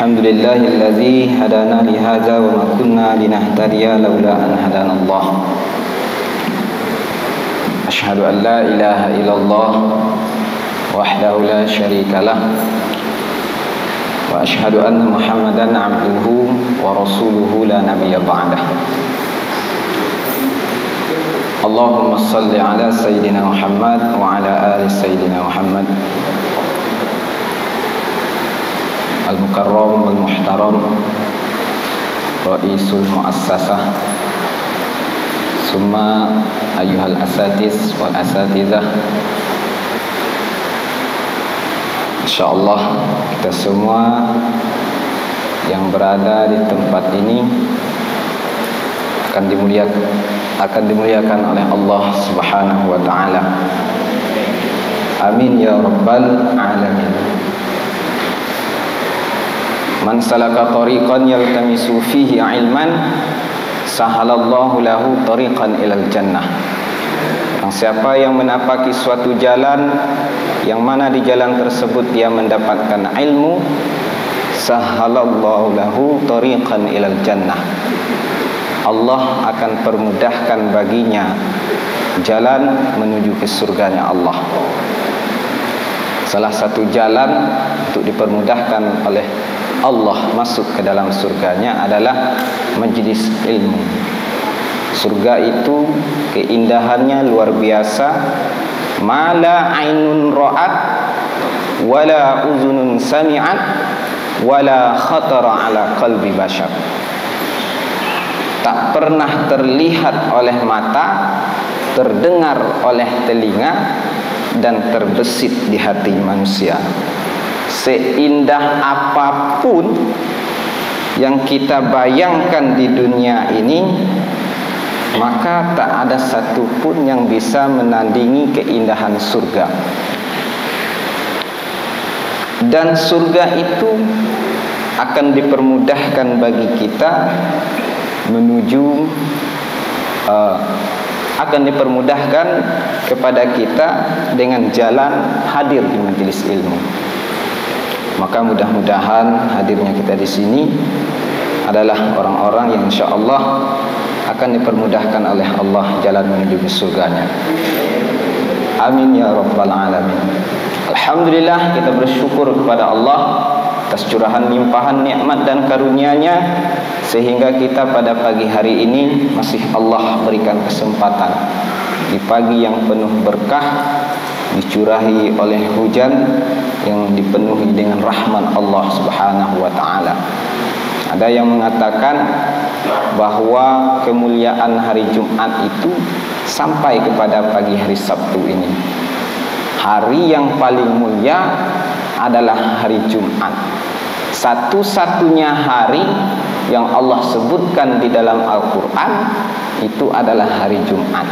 Alhamdulillahilladzi hadana li hadza wa ma kunna linahtadiya laula an hadanallah. Asyhadu an la ilaha illallah wahdahu la syarikalah wa asyhadu anna Muhammadan abduhu wa rasuluhu la nabiyya ba'dah. Allahumma salli ala sayyidina Muhammad wa ala ali sayyidina Muhammad al-mukarram wal-muhtaram ra'isul muassasah summa ayyuhal asatiz wal asatizah. Insyaallah kita semua yang berada di tempat ini akan dimuliakan oleh Allah Subhanahu wa taala. Amin ya rabbal alamin. Man salaka tariqan yaltamisu fihi ilman sahalallahu lahu tariqan ilal jannah. Siapa yang menapaki suatu jalan yang mana di jalan tersebut dia mendapatkan ilmu, sahalallahu lahu tariqan ilal jannah. Allah akan permudahkan baginya jalan menuju ke surganya Allah. Salah satu jalan untuk dipermudahkan oleh Allah masuk ke dalam surganya adalah majlis ilmu. Surga itu keindahannya luar biasa, mala ainun ra'at wala uzunun sami'at wala khatara ala qalbi bashar. Tak pernah terlihat oleh mata, terdengar oleh telinga, dan terbesit di hati manusia. Seindah apapun yang kita bayangkan di dunia ini, maka tak ada satupun yang bisa menandingi keindahan surga. Dan surga itu akan dipermudahkan bagi kita menuju akan dipermudahkan kepada kita dengan jalan hadir di majelis ilmu. Maka mudah-mudahan hadirnya kita di sini adalah orang-orang yang insyaallah akan dipermudahkan oleh Allah jalan menuju ke surganya. Amin ya rabbal alamin. Alhamdulillah, kita bersyukur kepada Allah atas curahan limpahan nikmat dan karunia-Nya sehingga kita pada pagi hari ini masih Allah berikan kesempatan di pagi yang penuh berkah, dicurahi oleh hujan yang dipenuhi dengan rahmat Allah Subhanahu wa taala. Ada yang mengatakan bahwa kemuliaan hari Jumat itu sampai kepada pagi hari Sabtu ini. Hari yang paling mulia adalah hari Jumat. Satu-satunya hari yang Allah sebutkan di dalam Al-Quran itu adalah hari Jumat.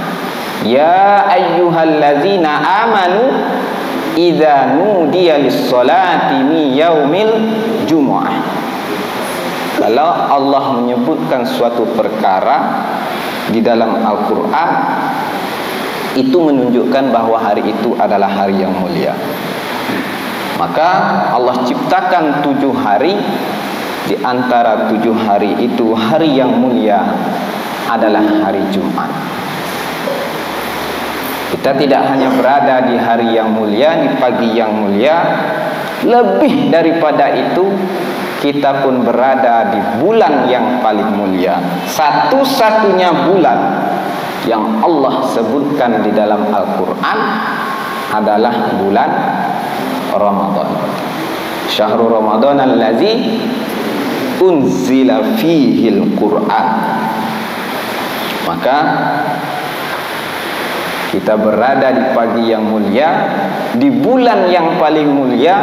Ya ayyuhallazina amanu idza nudiya lis-sholati min yaumil jumu'ah. Kalau Allah menyebutkan suatu perkara di dalam Al-Quran, itu menunjukkan bahwa hari itu adalah hari yang mulia. Maka Allah ciptakan 7 hari. Di antara 7 hari itu, hari yang mulia adalah hari Jumat. Kita tidak hanya berada di hari yang mulia, di pagi yang mulia, lebih daripada itu kita pun berada di bulan yang paling mulia. Satu-satunya bulan yang Allah sebutkan di dalam Al-Quran adalah bulan Ramadan. Syahrul Ramadan allazi unzila fihil Quran. Maka kita berada di pagi yang mulia, di bulan yang paling mulia,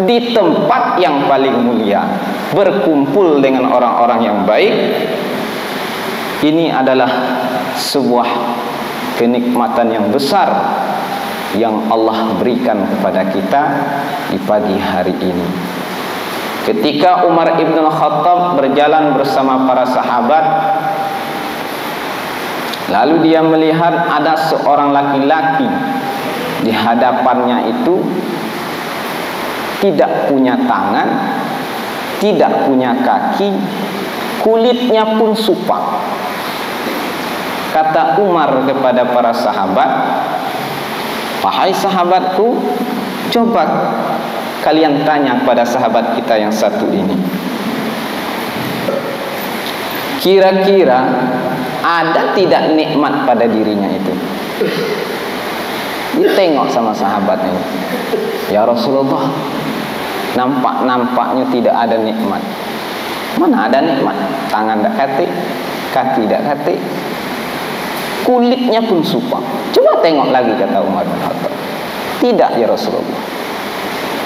di tempat yang paling mulia, berkumpul dengan orang-orang yang baik. Ini adalah sebuah kenikmatan yang besar yang Allah berikan kepada kita di pagi hari ini. Ketika Umar ibn Khattab berjalan bersama para sahabat, lalu dia melihat ada seorang laki-laki di hadapannya itu tidak punya tangan, tidak punya kaki, kulitnya pun supak. Kata Umar kepada para sahabat, wahai sahabatku, coba kalian tanya kepada sahabat kita yang satu ini, kira-kira ada tidak nikmat pada dirinya itu? Dia tengok sama sahabatnya, ya Rasulullah, nampaknya tidak ada nikmat. Mana ada nikmat? Tangan tak katik, kaki tak katik, kulitnya pun supak. Coba tengok lagi, kata Umar bin Khattab. Tidak ya Rasulullah.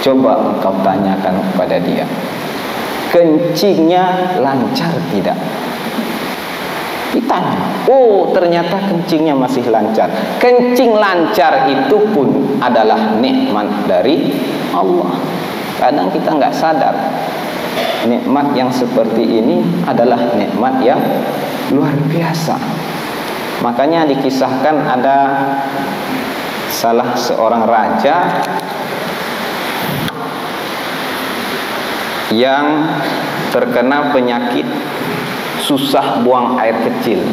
Coba engkau tanyakan kepada dia, kencingnya lancar tidak? Ditanya, oh ternyata kencingnya masih lancar. Kencing lancar itu pun adalah nikmat dari Allah. Kadang kita nggak sadar, nikmat yang seperti ini adalah nikmat yang luar biasa. Makanya dikisahkan ada salah seorang raja yang terkena penyakit susah buang air kecil.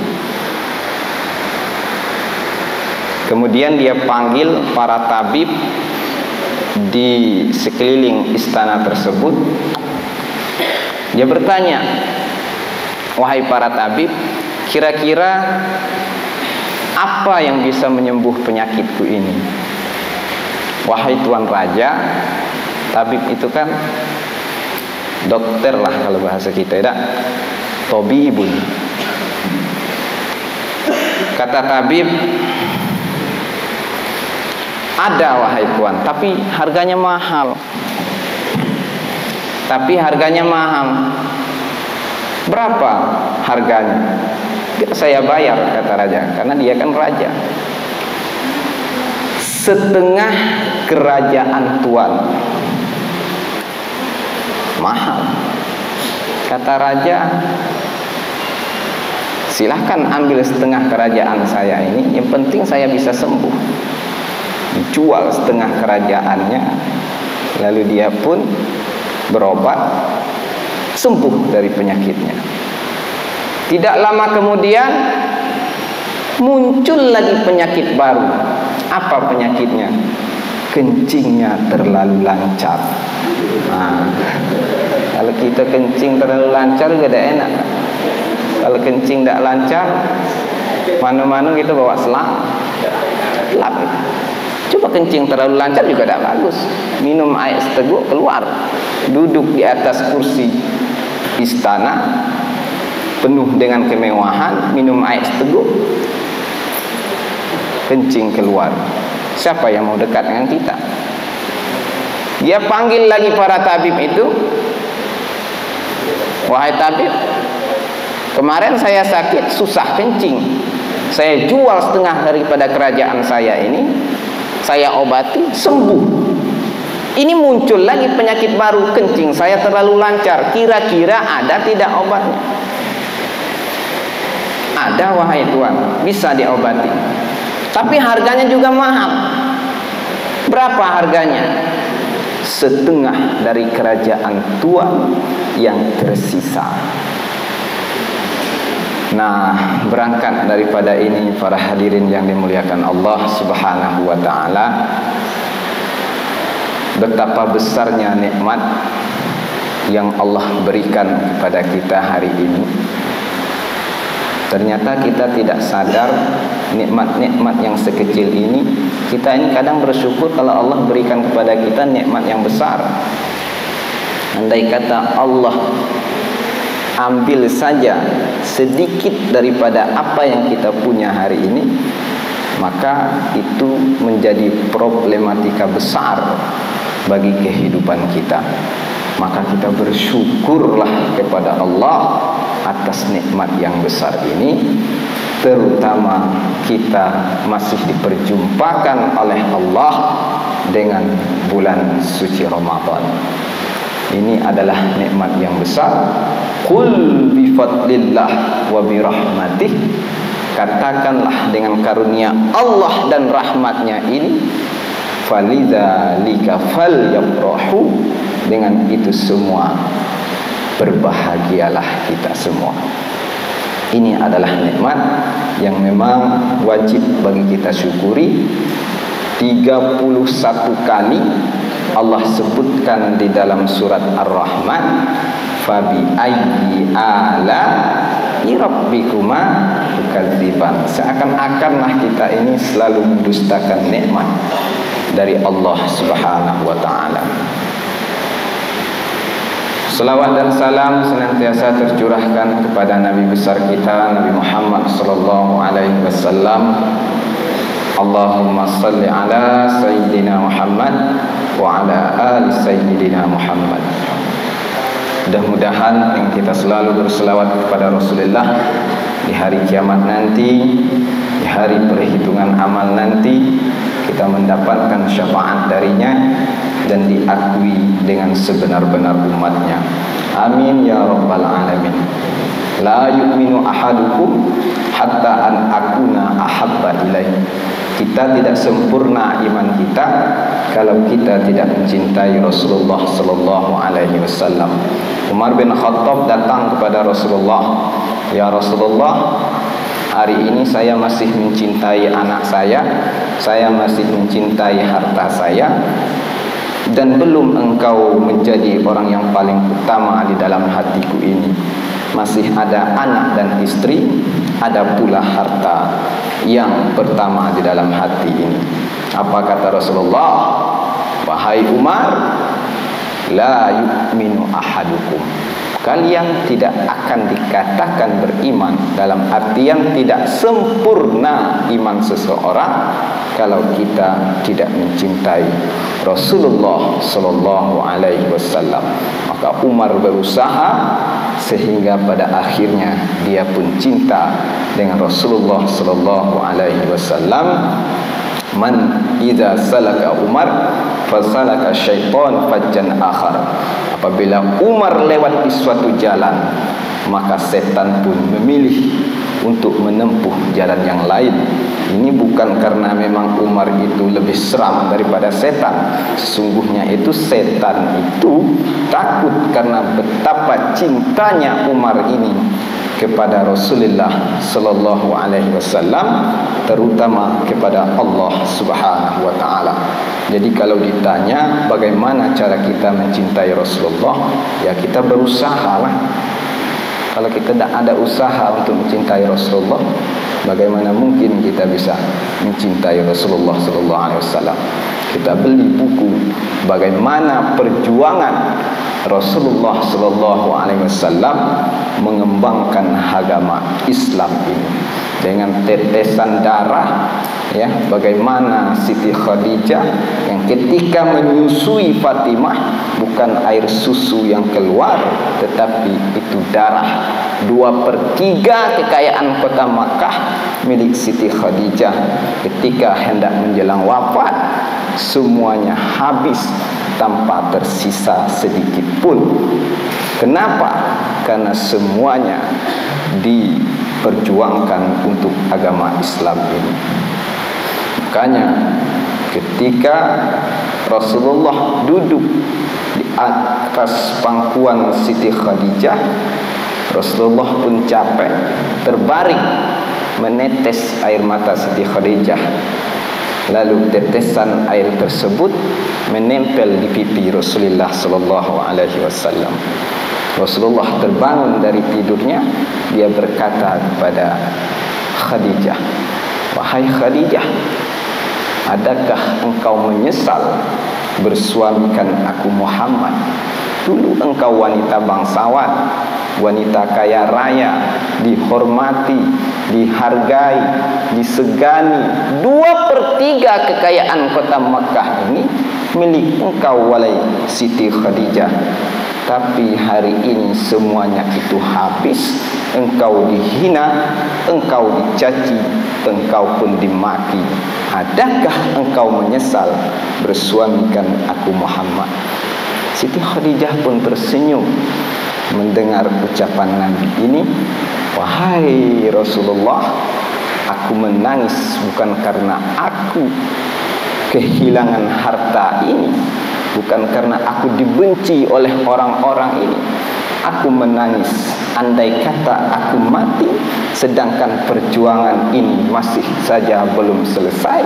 Kemudian dia panggil para tabib di sekeliling istana tersebut. Dia bertanya, wahai para tabib, kira-kira apa yang bisa menyembuh penyakitku ini? Wahai tuan raja, tabib itu kan dokter lah kalau bahasa kita, tidak? Tabibun. Kata tabib, ada wahai tuan, tapi harganya mahal. Berapa harganya? Saya bayar, kata raja, karena dia kan raja. Setengah kerajaan tuan. Mahal. Kata raja, silahkan ambil setengah kerajaan saya ini, yang penting saya bisa sembuh. Dijual setengah kerajaannya, lalu dia pun berobat, sembuh dari penyakitnya. Tidak lama kemudian muncul lagi penyakit baru. Apa penyakitnya? Kencingnya terlalu lancar. Kalau kita kencing terlalu lancar juga tidak enak. Kalau kencing tidak lancar, mana-mana kita bawa selang, lap. Coba kencing terlalu lancar juga tidak bagus. Minum air seteguk keluar. Duduk di atas kursi istana penuh dengan kemewahan, minum air seteguk, kencing keluar. Siapa yang mau dekat dengan kita? Dia panggil lagi para tabib itu, wahai tabib, kemarin saya sakit, susah kencing, saya jual setengah daripada kerajaan saya ini, saya obati, sembuh. Ini muncul lagi penyakit baru, kencing saya terlalu lancar, kira-kira ada tidak obatnya? Ada wahai tuan, bisa diobati, tapi harganya juga mahal. Berapa harganya? Setengah dari kerajaan tuan yang tersisa. Nah, berangkat daripada ini para hadirin yang dimuliakan Allah Subhanahu wa taala, betapa besarnya nikmat yang Allah berikan kepada kita hari ini. Ternyata kita tidak sadar nikmat-nikmat yang sekecil ini. Kita ini kadang bersyukur kalau Allah berikan kepada kita nikmat yang besar. Andai kata Allah ambil saja sedikit daripada apa yang kita punya hari ini, maka itu menjadi problematika besar bagi kehidupan kita. Maka kita bersyukurlah kepada Allah atas nikmat yang besar ini, terutama kita masih diperjumpakan oleh Allah dengan bulan suci Ramadan. Ini adalah nikmat yang besar. Qul bi fadlillah wa bi rahmatih, katakanlah dengan karunia Allah dan rahmatnya ini, falidzalika falyafrahu, dengan itu semua berbahagialah kita semua. Ini adalah nikmat yang memang wajib bagi kita syukuri. 31 kali Allah sebutkan di dalam surat Ar-Rahman, fabi ayyi ala'i rabbikuma tukadziban. Seakan-akanlah kita ini selalu mendustakan nikmat dari Allah Subhanahu wa taala. Salawat dan salam senantiasa tercurahkan kepada Nabi besar kita, Nabi Muhammad sallallahu alaihi wasallam. Allahumma salli ala sayyidina Muhammad wa ala ali sayyidina Muhammad. Mudah-mudahan yang kita selalu berselawat kepada Rasulullah di hari kiamat nanti, di hari perhitungan amal nanti, kita mendapatkan syafaat darinya dan diakui dengan sebenar-benar umatnya. Amin ya rabbal alamin. La yu'minu ahadukum hatta an akuna ahabba ilaih. Kita tidak sempurna iman kita kalau kita tidak mencintai Rasulullah sallallahu alaihi wasallam. Umar bin Khattab datang kepada Rasulullah, "Ya Rasulullah, hari ini saya masih mencintai anak saya masih mencintai harta saya, dan belum engkau menjadi orang yang paling utama di dalam hatiku ini. Masih ada anak dan istri, ada pula harta yang pertama di dalam hati ini." Apa kata Rasulullah? "Wahai Umar, la yu'minu ahadukum." Kalian tidak akan dikatakan beriman, dalam artian tidak sempurna iman seseorang kalau kita tidak mencintai Rasulullah sallallahu alaihi wasallam. Maka Umar berusaha sehingga pada akhirnya dia pun cinta dengan Rasulullah sallallahu alaihi wasallam. Man idza salaka Umar fasalaka syaitan fajjan akhar. Apabila Umar lewat di suatu jalan, maka setan pun memilih untuk menempuh jalan yang lain. Ini bukan karena memang Umar itu lebih seram daripada setan. Sesungguhnya itu setan itu takut karena betapa cintanya Umar ini kepada Rasulullah sallallahu alaihi wasallam, terutama kepada Allah Subhanahu wa taala. Jadi kalau ditanya bagaimana cara kita mencintai Rasulullah, ya kita berusahalah. Kalau kita tidak ada usaha untuk mencintai Rasulullah, bagaimana mungkin kita bisa mencintai Rasulullah sallallahu alaihi wasallam? Kita beli buku bagaimana perjuangan Rasulullah sallallahu alaihi wasallam mengembangkan agama Islam ini dengan tetesan darah, ya, bagaimana Siti Khadijah yang ketika menyusui Fatimah bukan air susu yang keluar, tetapi itu darah. 2/3 kekayaan kota Makkah milik Siti Khadijah. Ketika hendak menjelang wafat, semuanya habis tanpa tersisa sedikit pun. Kenapa? Karena semuanya diperjuangkan untuk agama Islam ini. Makanya ketika Rasulullah duduk di atas pangkuan Siti Khadijah, Rasulullah pun capek, terbaring, menetes air mata Siti Khadijah. Lalu tetesan air tersebut menempel di pipi Rasulullah sallallahu alaihi wasallam. Rasulullah terbangun dari tidurnya, dia berkata kepada Khadijah, "Wahai Khadijah, adakah engkau menyesal bersuamikan aku Muhammad? Dulu engkau wanita bangsawan, wanita kaya raya, dihormati, dihargai, disegani. 2/3 kekayaan kota Makkah ini milik engkau, wahai Siti Khadijah. Tapi hari ini semuanya itu habis. Engkau dihina, engkau dicaci, engkau pun dimaki. Adakah engkau menyesal bersuamikan aku Muhammad?" Siti Khadijah pun tersenyum mendengar ucapan Nabi ini. "Wahai Rasulullah, aku menangis bukan karena aku kehilangan harta ini, bukan karena aku dibenci oleh orang-orang ini, aku menangis. Andai kata aku mati, sedangkan perjuangan ini masih saja belum selesai,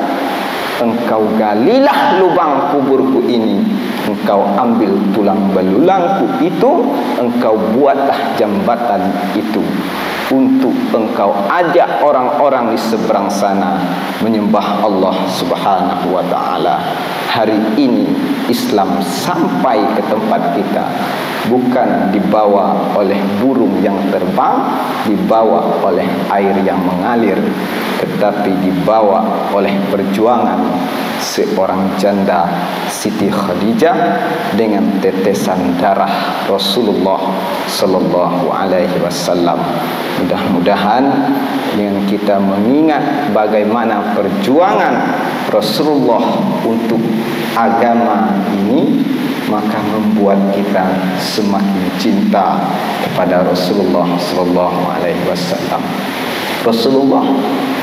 engkau galilah lubang kuburku ini, engkau ambil tulang belulangku itu, engkau buatlah jambatan itu, untuk engkau ajak orang-orang di seberang sana menyembah Allah Subhanahu wa ta'ala. Hari ini Islam sampai ke tempat kita, bukan dibawa oleh burung yang terbang, dibawa oleh air yang mengalir, tetapi dibawa oleh perjuangan seorang janda Siti Khadijah dengan tetesan darah Rasulullah sallallahu alaihi wasallam. Mudah-mudahan dengan kita mengingat bagaimana perjuangan Rasulullah untuk agama ini, maka membuat kita semakin cinta kepada Rasulullah sallallahu alaihi wasallam. Rasulullah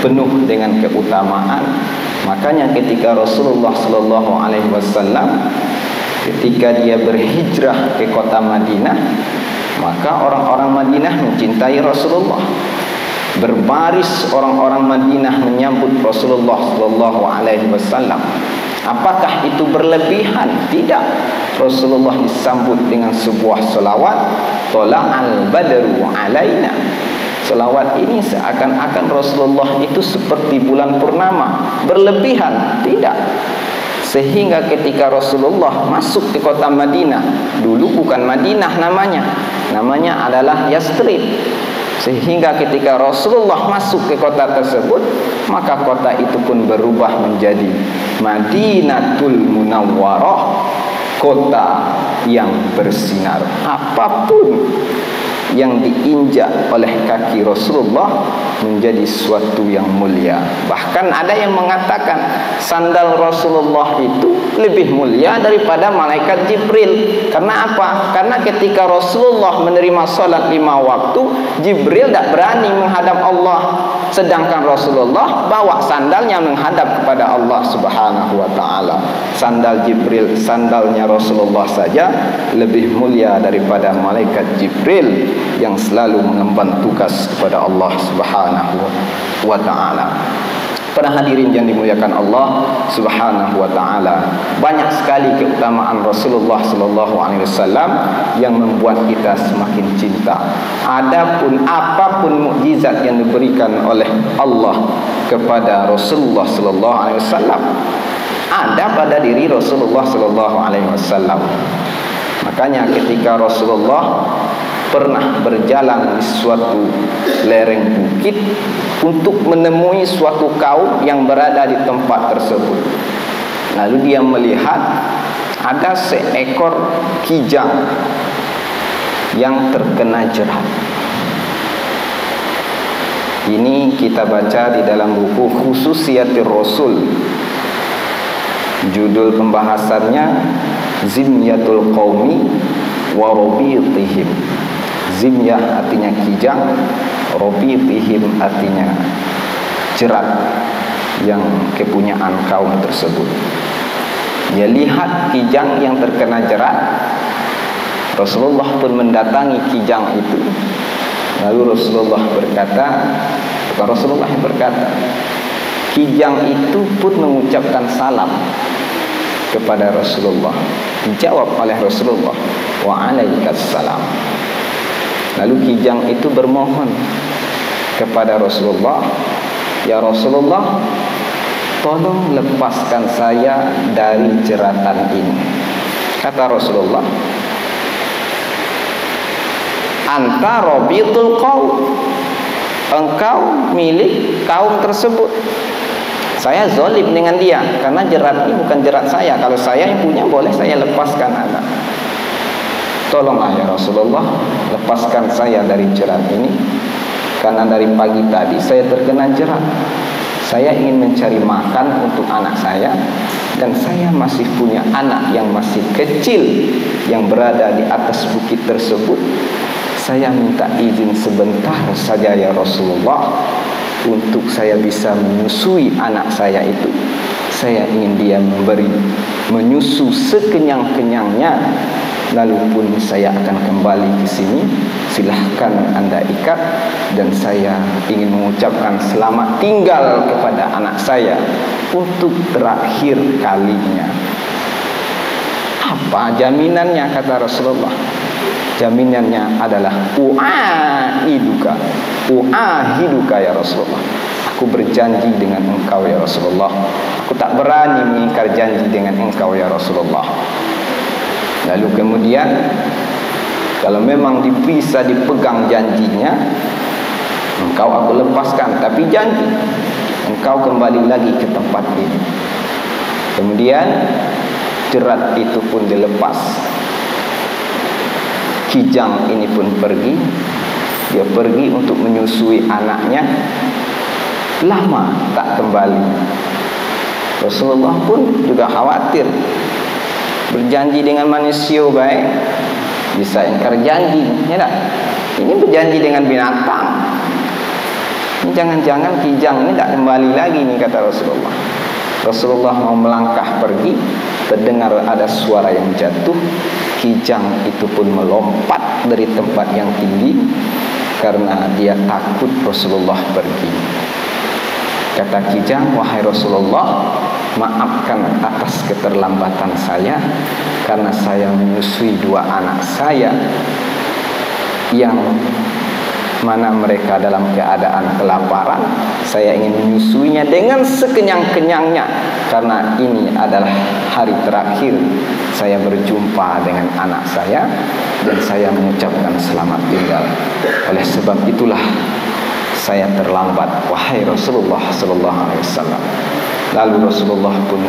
penuh dengan keutamaan. Makanya ketika Rasulullah sallallahu alaihi wasallam ketika dia berhijrah ke kota Madinah, maka orang-orang Madinah mencintai Rasulullah. Berbaris orang-orang Madinah menyambut Rasulullah sallallahu alaihi wasallam. Apakah itu berlebihan? Tidak. Rasulullah disambut dengan sebuah selawat, Tola'al badru alaina. Selawat ini seakan-akan Rasulullah itu seperti bulan purnama. Berlebihan? Tidak. Sehingga ketika Rasulullah masuk ke kota Madinah, dulu bukan Madinah namanya adalah Yastrib. Sehingga ketika Rasulullah masuk ke kota tersebut, maka kota itu pun berubah menjadi Madinatul Munawwarah, kota yang bersinar. Apapun yang diinjak oleh kaki Rasulullah menjadi suatu yang mulia. Bahkan ada yang mengatakan sandal Rasulullah itu lebih mulia daripada malaikat Jibril. Karena apa? Karena ketika Rasulullah menerima salat 5 waktu, Jibril tak berani menghadap Allah, sedangkan Rasulullah bawa sandalnya menghadap kepada Allah Subhanahu wa ta'ala. Sandal Jibril, sandalnya Rasulullah saja lebih mulia daripada malaikat Jibril yang selalu mengemban tugas kepada Allah Subhanahu wa ta'ala. Para hadirin yang dimuliakan Allah Subhanahu wa ta'ala, banyak sekali keutamaan Rasulullah sallallahu alaihi wasallam yang membuat kita semakin cinta. Adapun apapun mukjizat yang diberikan oleh Allah kepada Rasulullah sallallahu alaihi wasallam, ada pada diri Rasulullah sallallahu alaihi wasallam. Makanya ketika Rasulullah pernah berjalan di suatu lereng bukit untuk menemui suatu kaum yang berada di tempat tersebut. Lalu dia melihat ada seekor kijang yang terkena jerat. Ini kita baca di dalam buku Khususiyatir Rasul. Judul pembahasannya Zimyatul Qaumi wa Rabitihim. Zimyah artinya kijang, Rabitihim artinya jerat yang kepunyaan kaum tersebut. Dia lihat kijang yang terkena jerat. Rasulullah pun mendatangi kijang itu. Lalu Rasulullah berkata, bukan Rasulullah yang berkata, kijang itu pun mengucapkan salam kepada Rasulullah. Dijawab oleh Rasulullah, waalaikumsalam. Lalu kijang itu bermohon kepada Rasulullah, ya Rasulullah, tolong lepaskan saya dari jeratan ini. Kata Rasulullah, anta rabitul qaum, engkau milik kaum tersebut. Saya zalim dengan dia, karena jerat ini bukan jerat saya. Kalau saya yang punya, boleh saya lepaskan anak. Tolonglah ya Rasulullah, lepaskan saya dari jerat ini, karena dari pagi tadi saya terkena jerat. Saya ingin mencari makan untuk anak saya, dan saya masih punya anak yang masih kecil yang berada di atas bukit tersebut. Saya minta izin sebentar saja ya Rasulullah, untuk saya bisa menyusui anak saya itu. Saya ingin dia menyusu sekenyang-kenyangnya lalu pun saya akan kembali ke sini. Silahkan Anda ikat, dan saya ingin mengucapkan selamat tinggal kepada anak saya untuk terakhir kalinya. Apa jaminannya, kata Rasulullah? Jaminannya adalah uahiduka ya Rasulullah. Aku berjanji dengan engkau ya Rasulullah. Aku tak berani mengingkar janji dengan engkau ya Rasulullah. Lalu kemudian, kalau memang bisa dipegang janjinya, engkau aku lepaskan, tapi janji engkau kembali lagi ke tempat ini. Kemudian jerat itu pun dilepas. Kijang ini pun pergi. Dia pergi untuk menyusui anaknya. Lama tak kembali. Rasulullah pun juga khawatir. Berjanji dengan manusia baik, bisa ingkar janji, ya tak? Ini berjanji dengan binatang. Ini jangan-jangan kijang ini tak kembali lagi nih, kata Rasulullah. Rasulullah mau melangkah pergi, terdengar ada suara yang jatuh. Kijang itu pun melompat dari tempat yang tinggi karena dia takut Rasulullah pergi. Kata kijang, wahai Rasulullah, maafkan atas keterlambatan saya, karena saya menyusui dua anak saya yang mana mereka dalam keadaan kelaparan. Saya ingin menyusuinya dengan sekenyang-kenyangnya, karena ini adalah hari terakhir saya berjumpa dengan anak saya, dan saya mengucapkan selamat tinggal. Oleh sebab itulah saya terlambat, wahai Rasulullah sallallahu alaihi wasallam. Lalu Rasulullah pun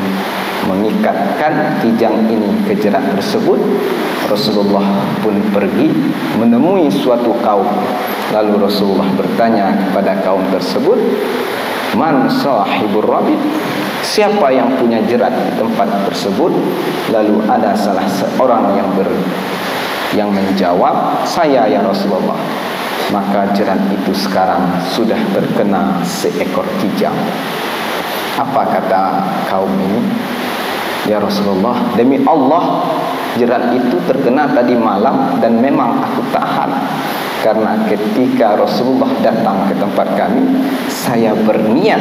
mengikatkan kijang ini ke jerat tersebut. Rasulullah pun pergi menemui suatu kaum. Lalu Rasulullah bertanya kepada kaum tersebut, man sahibur rabit? Siapa yang punya jerat di tempat tersebut? Lalu ada salah seorang yang menjawab, saya ya Rasulullah. Maka jerat itu sekarang sudah terkena seekor kijang. Apa kata kaum ini? Ya Rasulullah, demi Allah, jerat itu terkena tadi malam dan memang aku tahan. Karena ketika Rasulullah datang ke tempat kami, saya berniat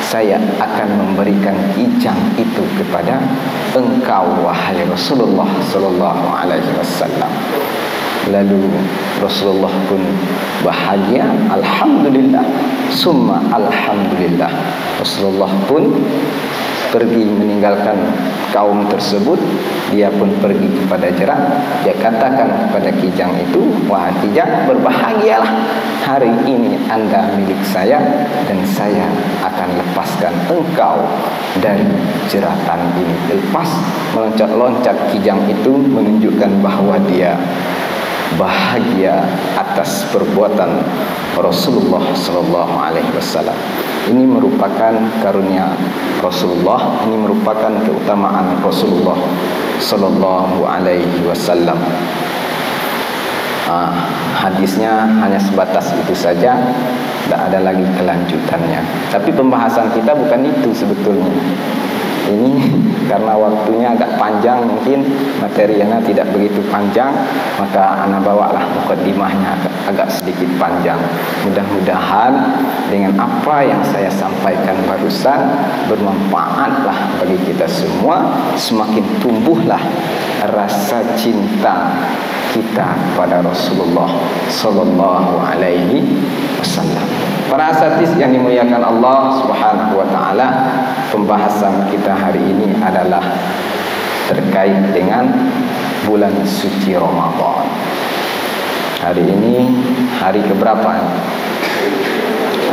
saya akan memberikan kijang itu kepada engkau, wahai Rasulullah sallallahu alaihi wasallam. Lalu Rasulullah pun bahagia, alhamdulillah, summa alhamdulillah. Rasulullah pun pergi meninggalkan kaum tersebut. Dia pun pergi kepada jerat. Dia katakan kepada kijang itu, wahai kijang, berbahagialah, hari ini anda milik saya, dan saya akan lepaskan engkau dari jeratan ini. Lepas meloncat-loncat kijang itu menunjukkan bahwa dia bahagia atas perbuatan Rasulullah sallallahu alaihi wasallam. Ini merupakan karunia Rasulullah, ini merupakan keutamaan Rasulullah sallallahu alaihi wasallam. Hadisnya hanya sebatas itu saja, tidak ada lagi kelanjutannya. Tapi pembahasan kita bukan itu sebetulnya. Ini karena waktunya agak panjang, mungkin materinya tidak begitu panjang, maka ana bawalah mukadimahnya agak sedikit panjang. Mudah-mudahan dengan apa yang saya sampaikan barusan bermanfaatlah bagi kita semua. Semakin tumbuhlah rasa cinta kita kepada Rasulullah sallallahu alaihi wasallam. Para asatidz yang dimuliakan Allah Subhanahu wa taala, pembahasan kita hari ini adalah terkait dengan bulan suci Ramadan. Hari ini hari keberapa?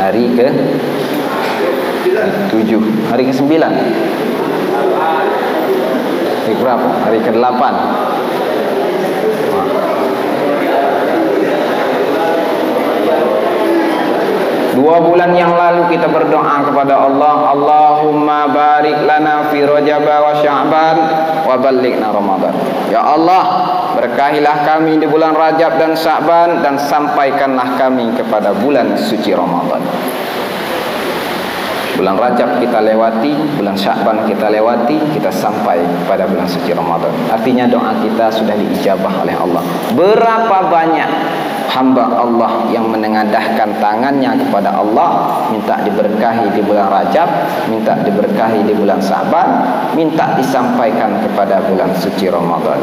Hari ke-7, hari ke-9. Hari berapa? Hari ke-8. 2 bulan yang lalu kita berdoa kepada Allah, Allahumma barik lana fi Rajab wa Sya'ban wa ballighna Ramadan. Ya Allah, berkahilah kami di bulan Rajab dan Sya'ban, dan sampaikanlah kami kepada bulan suci Ramadan. Bulan Rajab kita lewati, bulan Sya'ban kita lewati, kita sampai pada bulan suci Ramadan. Artinya doa kita sudah diijabah oleh Allah. Berapa banyak hamba Allah yang menengadahkan tangannya kepada Allah, minta diberkahi di bulan Rajab, minta diberkahi di bulan Sya'ban, minta disampaikan kepada bulan suci Ramadan.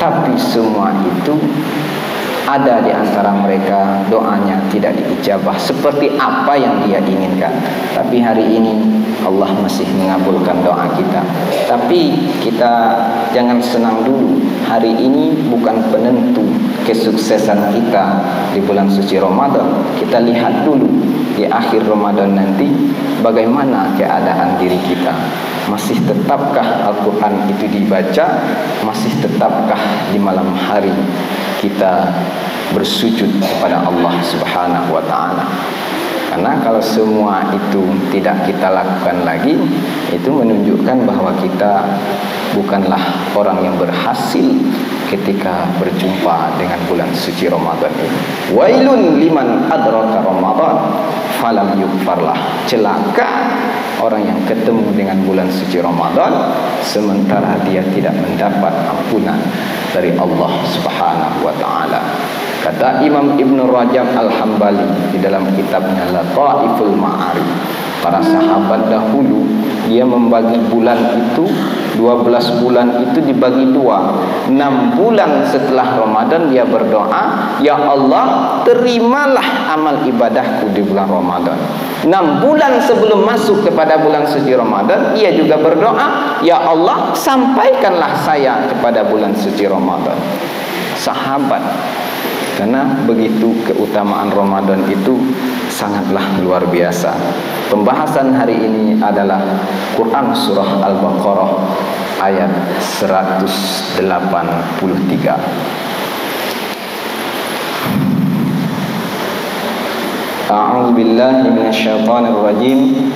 Tapi semua itu ada di antara mereka doanya tidak diijabah seperti apa yang dia inginkan. Tapi hari ini Allah masih mengabulkan doa kita. Tapi kita jangan senang dulu. Hari ini bukan penentu kesuksesan kita di bulan suci Ramadan. Kita lihat dulu di akhir Ramadan nanti bagaimana keadaan diri kita. Masih tetapkah Al-Quran itu dibaca? Masih tetapkah di malam hari kita bersujud kepada Allah Subhanahu wa ta'ala? Karena kalau semua itu tidak kita lakukan lagi, itu menunjukkan bahwa kita bukanlah orang yang berhasil ketika berjumpa dengan bulan suci Ramadan ini. Wailun liman adraka Ramadan falam yukfarlah. Celaka orang yang ketemu dengan bulan suci Ramadan sementara dia tidak mendapat ampunan dari Allah Subhanahu wa ta'ala. Kata Imam Ibn Rajab Al-Hambali di dalam kitabnya Lataiful Ma'arif, para sahabat dahulu dia membagi bulan itu, 12 bulan itu dibagi dua. 6 bulan setelah Ramadan dia berdoa, ya Allah terimalah amal ibadahku di bulan Ramadan. 6 bulan sebelum masuk kepada bulan suci Ramadan, ia juga berdoa, ya Allah sampaikanlah saya kepada bulan suci Ramadan. Sahabat, karena begitu keutamaan Ramadan itu sangatlah luar biasa. Pembahasan hari ini adalah Quran surah Al-Baqarah ayat 183. A'udzu billahi minasyaitonir rajim.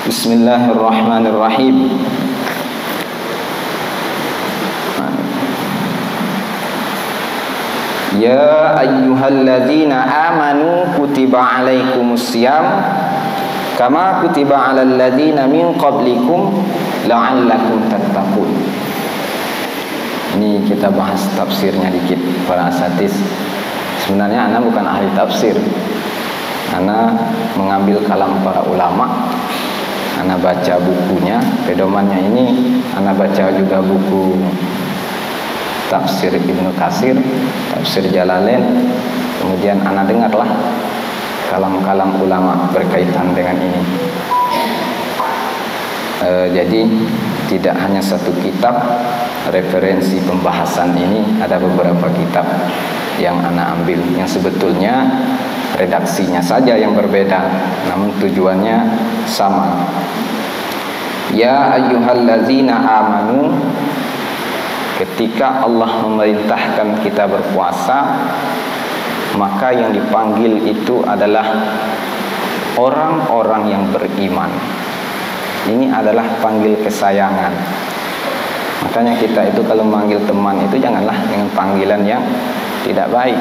Bismillahirrahmanirrahim. Ya ayyuhalladzina amanu kutiba alaikumusiyam kama kutiba alal ladzina min qablikum la'allakum tattaqun. Ini kita bahas tafsirnya dikit para asatidz. Sebenarnya ana bukan ahli tafsir. Ana mengambil kalam para ulama. Ana baca bukunya, pedomannya ini ana baca juga buku Tafsir Ibnu Katsir, Tafsir Jalalain. Kemudian ana dengarlah kalam-kalam ulama berkaitan dengan ini. Jadi tidak hanya satu kitab referensi pembahasan ini, ada beberapa kitab yang ana ambil yang sebetulnya redaksinya saja yang berbeda, namun tujuannya sama. Ya ayyuhalladzina amanu, ketika Allah memerintahkan kita berpuasa, maka yang dipanggil itu adalah orang-orang yang beriman. Ini adalah panggil kesayangan. Makanya kita itu kalau memanggil teman itu janganlah dengan panggilan yang tidak baik.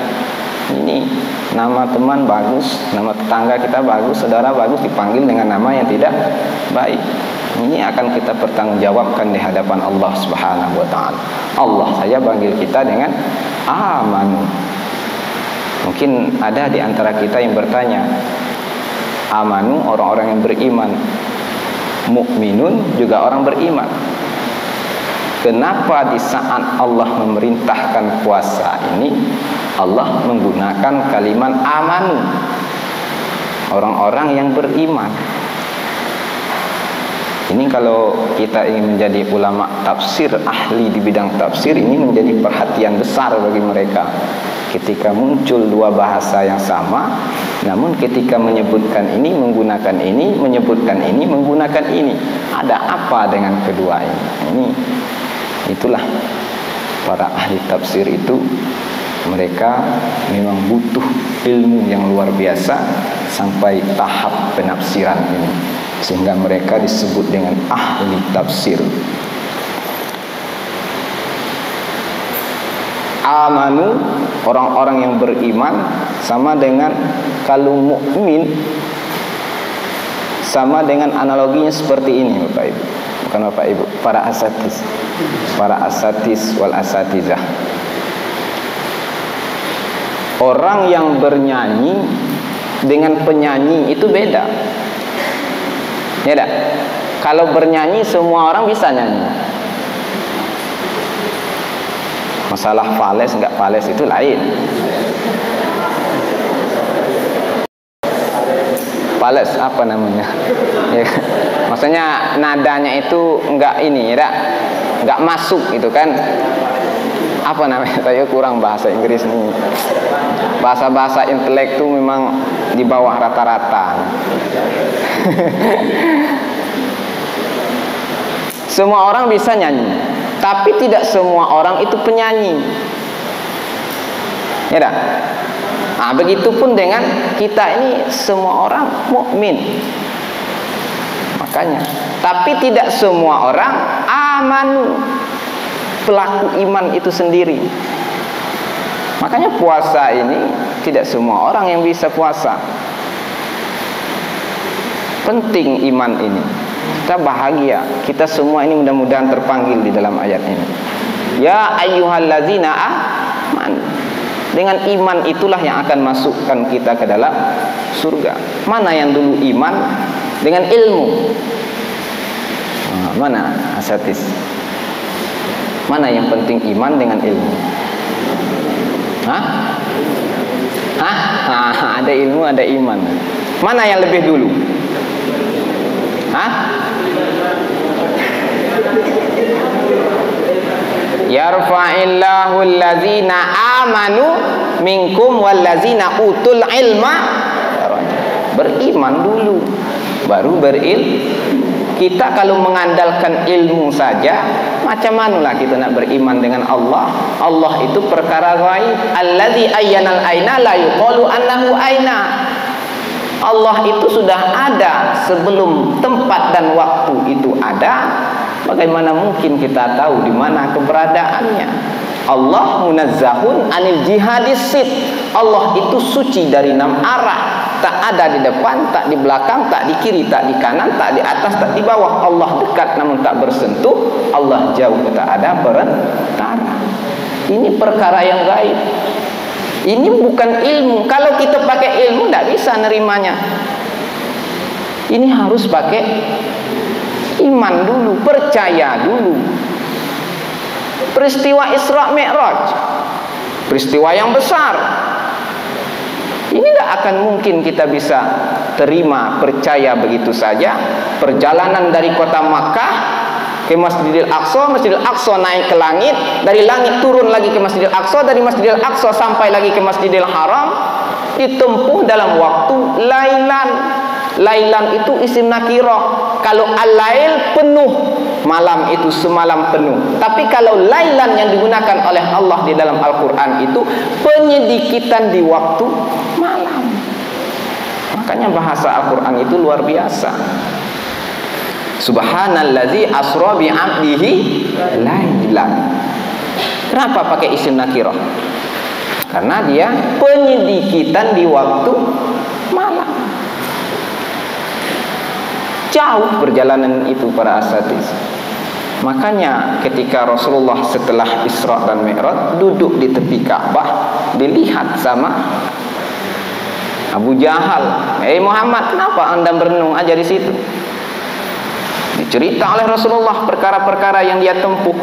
Ini nama teman bagus, nama tetangga kita bagus, saudara bagus, dipanggil dengan nama yang tidak baik. Ini akan kita pertanggungjawabkan di hadapan Allah Subhanahu wa ta'ala. Allah saja panggil kita dengan amanu. Mungkin ada di antara kita yang bertanya, amanu orang-orang yang beriman, mukminun juga orang beriman. Kenapa di saat Allah memerintahkan puasa ini Allah menggunakan kalimat amanu, orang-orang yang beriman? Ini kalau kita ingin menjadi ulama tafsir, ahli di bidang tafsir, ini menjadi perhatian besar bagi mereka. Ketika muncul dua bahasa yang sama, namun ketika menyebutkan ini menggunakan ini, menyebutkan ini menggunakan ini, ada apa dengan kedua ini? Itulah para ahli tafsir itu, mereka memang butuh ilmu yang luar biasa sampai tahap penafsiran ini, sehingga mereka disebut dengan ahli tafsir. Amanu, orang-orang yang beriman, sama dengan kalau mukmin sama dengan analoginya seperti ini Bapak Ibu. Bukan Bapak Ibu, para asatis wal asatizah. Orang yang bernyanyi dengan penyanyi itu beda. Ya tak? Kalau bernyanyi semua orang bisa nyanyi. Masalah fales enggak fales itu lain. Fales apa namanya? Ya, maksudnya nadanya itu enggak ini, ya, enggak masuk itu kan. Apa namanya? Saya kurang bahasa Inggris nih. Bahasa-bahasa intelek itu memang di bawah rata-rata. Semua orang bisa nyanyi, tapi tidak semua orang itu penyanyi. Ya dah. Nah, begitupun dengan kita ini semua orang mukmin. Makanya, tapi tidak semua orang amanu, pelaku iman itu sendiri. Makanya puasa ini tidak semua orang yang bisa puasa. Penting iman ini. Kita bahagia, kita semua ini mudah-mudahan terpanggil di dalam ayat ini. Ya ayyuhallazina amanu. Dengan iman itulah yang akan masukkan kita ke dalam surga. Mana yang dulu iman dengan ilmu? Mana asatis? Mana yang penting iman dengan ilmu? Hah? Ada ilmu, ada iman. Mana yang lebih dulu? Hah? Yarfa'illahu allazina amanu minkum wallazina utul ilma. Beriman dulu baru berilmu. Kita kalau mengandalkan ilmu saja, macam manalah kita nak beriman dengan Allah? Allah itu perkara ghaib. Allazi ayyanal aina la yuqalu annahu aina. Allah itu sudah ada sebelum tempat dan waktu itu ada. Bagaimana mungkin kita tahu di mana keberadaannya? Allah munazzahun anil jihadisid. Allah itu suci dari 6 arah. Tak ada di depan, tak di belakang, tak di kiri, tak di kanan, tak di atas, tak di bawah. Allah dekat namun tak bersentuh. Allah jauh, tak ada perantara. Ini perkara yang gaib. Ini bukan ilmu. Kalau kita pakai ilmu tidak bisa nerimanya. Ini harus pakai iman dulu, percaya dulu. Peristiwa Isra Mi'raj, peristiwa yang besar. Ini tidak akan mungkin kita bisa terima, percaya begitu saja. Perjalanan dari kota Makkah ke Masjidil Aqsa, Masjidil Aqsa naik ke langit, dari langit turun lagi ke Masjidil Aqsa, dari Masjidil Aqsa sampai lagi ke Masjidil Haram, ditempuh dalam waktu lailan. Lailan itu isim nakirah. Kalau al-lail penuh, malam itu semalam penuh. Tapi kalau lailan yang digunakan oleh Allah di dalam Al-Quran itu penyedikitan di waktu malam. Makanya bahasa Al-Quran itu luar biasa. Subhanallazi asra bi'abdihi lailan. Kenapa pakai isim nakirah? Karena dia penyedikitan di waktu malam. Jauh perjalanan itu para asatis. Makanya ketika Rasulullah setelah Isra dan Mi'raj duduk di tepi Ka'bah, dilihat sama Abu Jahal. Muhammad, kenapa anda berenung aja di situ? Dicerita oleh Rasulullah perkara-perkara yang dia tempuh.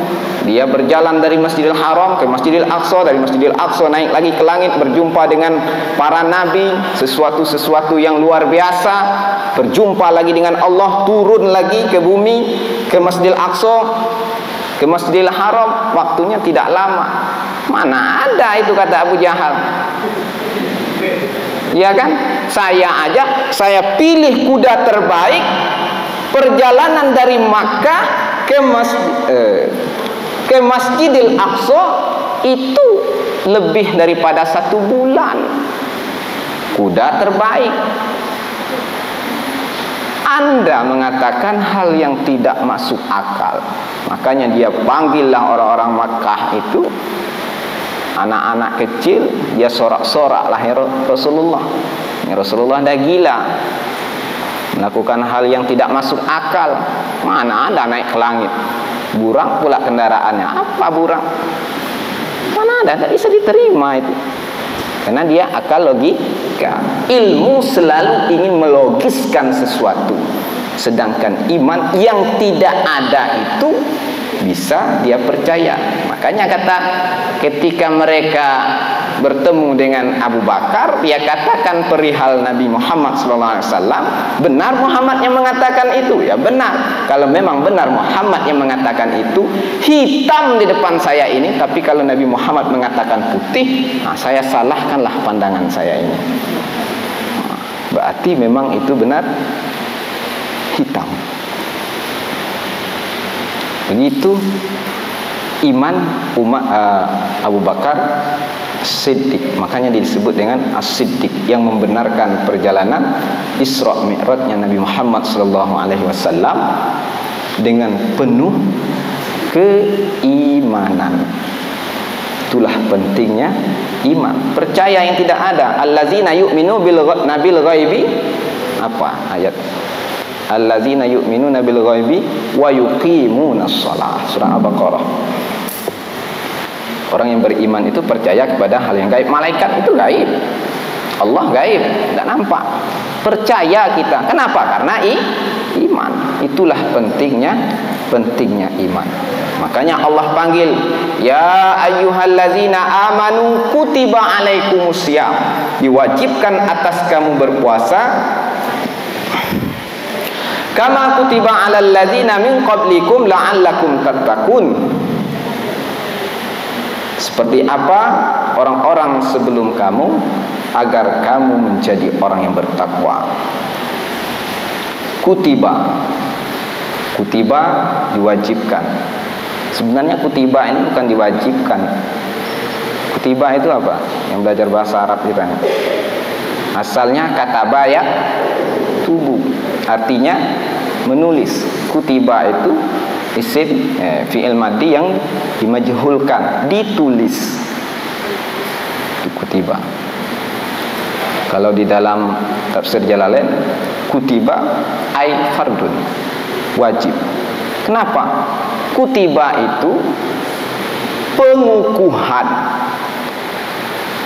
Dia berjalan dari Masjidil Haram ke Masjidil Aqsa, dari Masjidil Aqsa naik lagi ke langit, berjumpa dengan para nabi, sesuatu yang luar biasa. Berjumpa lagi dengan Allah, turun lagi ke bumi, ke Masjidil Aqsa, ke Masjidil Haram. Waktunya tidak lama. Mana ada itu kata Abu Jahal. Ya kan? Saya pilih kuda terbaik. Perjalanan dari Makkah ke Masjidil Aqsa itu lebih daripada 1 bulan. Kuda terbaik. Anda mengatakan hal yang tidak masuk akal. Makanya dia panggillah orang-orang Makkah itu, anak-anak kecil, dia sorak-sorak lah Rasulullah. Rasulullah dah gila. melakukan hal yang tidak masuk akal. Mana ada naik ke langit? Burak pula kendaraannya. Apa burak? Mana ada? Tidak bisa diterima itu. Karena dia akal logika. Ilmu selalu ingin melogiskan sesuatu. Sedangkan iman yang tidak ada itu bisa dia percaya. Makanya kata ketika mereka bertemu dengan Abu Bakar, dia katakan perihal Nabi Muhammad SAW, benar Muhammad yang mengatakan itu? Ya benar. Kalau memang benar Muhammad yang mengatakan itu, hitam di depan saya ini, tapi kalau Nabi Muhammad mengatakan putih, nah saya salahkanlah pandangan saya ini. Berarti memang itu benar hitam. Begitu iman Abu Bakar Siddiq, makanya disebut dengan As-Siddiq, yang membenarkan perjalanan Isra Mi'rajnya Nabi Muhammad SAW dengan penuh keimanan. Itulah pentingnya iman, percaya yang tidak ada. Allazina yu'minu bil ghaibi, apa ayat? Allazina yu'minuna bil ghaibi wa yuqimunas shalah, surah Al-Baqarah. Orang yang beriman itu percaya kepada hal yang gaib. Malaikat itu gaib, Allah gaib, tidak nampak. Percaya kita. Kenapa? Karena iman. Itulah pentingnya iman. Makanya Allah panggil, ya ayyuhallazina amanu kutiba alaikumusiyam, diwajibkan atas kamu berpuasa kama kutiba alal ladzina min qablikum la'allakum tattaqun, seperti apa orang-orang sebelum kamu, agar kamu menjadi orang yang bertakwa. Kutiba diwajibkan. Sebenarnya kutiba ini bukan diwajibkan. Kutiba itu apa? Yang belajar bahasa Arab kita. Asalnya kataba ya tubuh, artinya menulis. Kutiba itu isim fi'il madhi yang dimajhulkan, ditulis. Itu kutiba. Kalau di dalam tafsir Jalalain, kutiba ai fardun, wajib. Kenapa? Kutiba itu pengukuhan.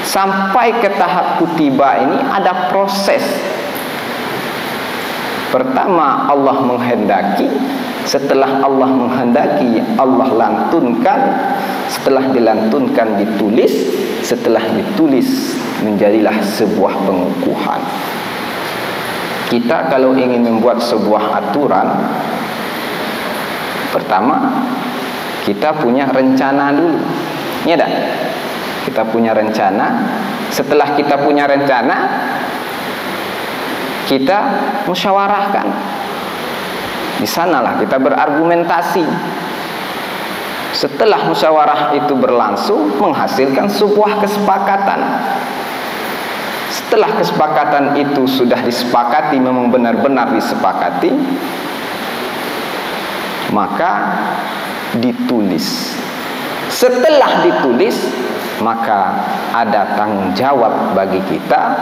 Sampai ke tahap kutiba ini ada proses. Pertama Allah menghendaki, setelah Allah menghendaki Allah lantunkan, setelah dilantunkan ditulis, setelah ditulis menjadilah sebuah pengukuhan. Kita kalau ingin membuat sebuah aturan, pertama kita punya rencana dulu. Iya tak? Kita punya rencana. Setelah kita punya rencana, kita musyawarahkan. Di sanalah kita berargumentasi. Setelah musyawarah itu berlangsung, menghasilkan sebuah kesepakatan. Setelah kesepakatan itu sudah disepakati, memang benar-benar disepakati, maka ditulis. Setelah ditulis, maka ada tanggung jawab bagi kita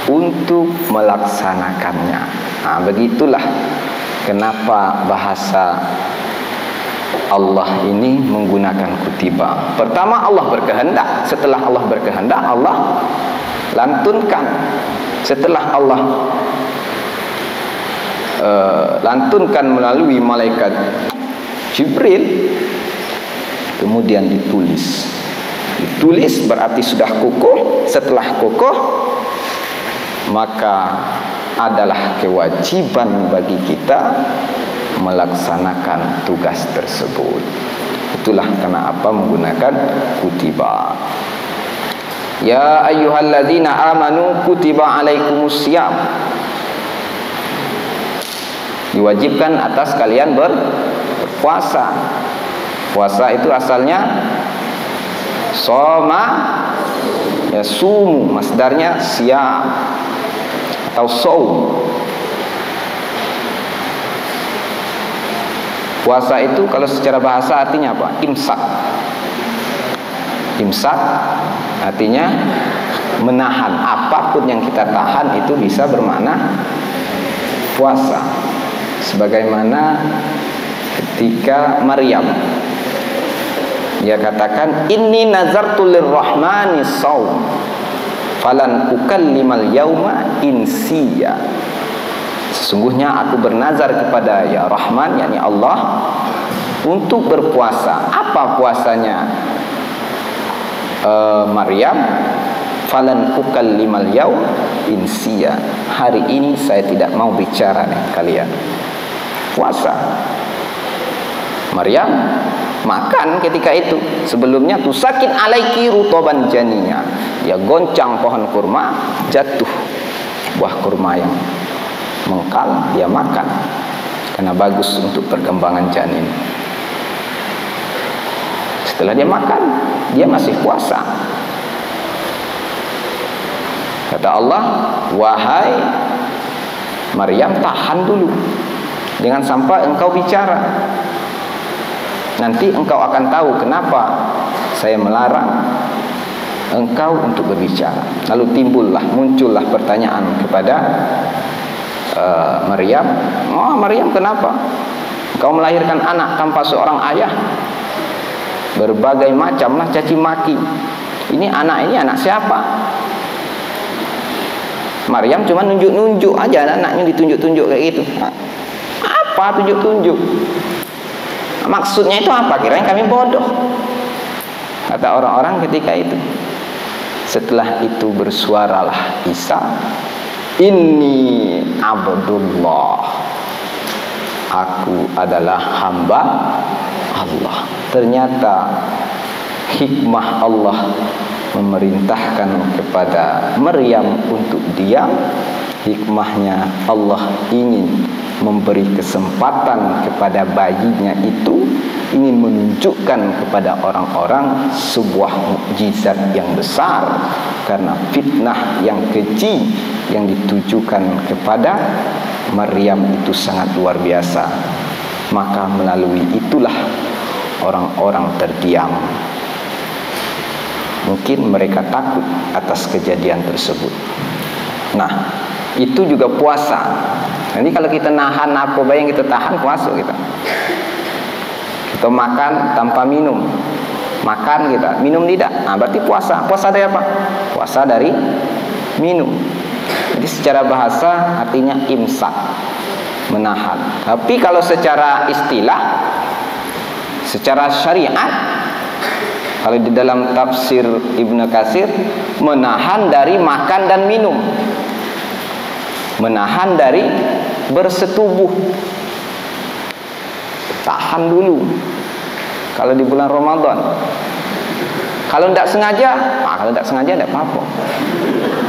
untuk melaksanakannya. Nah, begitulah kenapa bahasa Allah ini menggunakan kutiba. Pertama Allah berkehendak, setelah Allah berkehendak Allah lantunkan. Setelah Allah lantunkan melalui malaikat Jibril, kemudian ditulis. Ditulis berarti sudah kukuh. Setelah kukuh, maka adalah kewajiban bagi kita melaksanakan tugas tersebut. Itulah kenapa menggunakan kutiba. Ya ayyuhalladzina amanu kutiba alaikumusiyam, diwajibkan atas kalian berpuasa. Puasa itu asalnya soma, ya sumu, masdarnya siam atau saum. Puasa itu kalau secara bahasa artinya apa? Imsak. Imsak artinya menahan. Apapun yang kita tahan itu bisa bermakna puasa. Sebagaimana ketika Maryam, dia katakan, inni nazartu lirrahmani shaum falan ukallimal yauma insiya. Sesungguhnya aku bernazar kepada ya Rahman, yakni Allah, untuk berpuasa. Apa puasanya Maryam? Falan ukallimal yaum insiya. Hari ini saya tidak mau bicara dengan kalian. Puasa. Maryam makan ketika itu. Sebelumnya tusakin alaiki rutoban janinya. Dia goncang pohon kurma, jatuh buah kurma yang mengkal, dia makan karena bagus untuk perkembangan janin. Setelah dia makan, dia masih puasa. Kata Allah, wahai Maryam, tahan dulu, jangan sampai engkau bicara. Nanti engkau akan tahu kenapa saya melarang engkau untuk berbicara. Lalu muncullah pertanyaan kepada Maryam, oh Maryam, kenapa engkau melahirkan anak tanpa seorang ayah? Berbagai macamlah caci maki. Ini anak siapa? Maryam cuma nunjuk-nunjuk aja, anaknya ditunjuk-tunjuk kayak gitu. Apa tunjuk-tunjuk? Maksudnya itu apa? Kirain kami bodoh, kata orang-orang ketika itu. Setelah itu bersuaralah Isa, inni abdullah, aku adalah hamba Allah. Ternyata hikmah Allah memerintahkan kepada Maryam untuk diam. Hikmahnya Allah ingin memberi kesempatan kepada bayinya itu, ingin menunjukkan kepada orang-orang sebuah mukjizat yang besar, karena fitnah yang keji yang ditujukan kepada Maryam itu sangat luar biasa. Maka melalui itulah orang-orang terdiam. Mungkin mereka takut atas kejadian tersebut. Nah, itu juga puasa. Nanti kalau kita nahan narkoba yang kita tahan, puasa kita. Kita makan tanpa minum, makan kita, minum tidak. Nah, berarti puasa. Puasa dari apa? Puasa dari minum. Jadi secara bahasa artinya imsak, menahan. Tapi kalau secara istilah, secara syariat, kalau di dalam tafsir Ibnu Katsir, menahan dari makan dan minum, menahan dari bersetubuh, tahan dulu. Kalau di bulan Ramadan, kalau tidak sengaja, kalau tidak sengaja tidak apa-apa,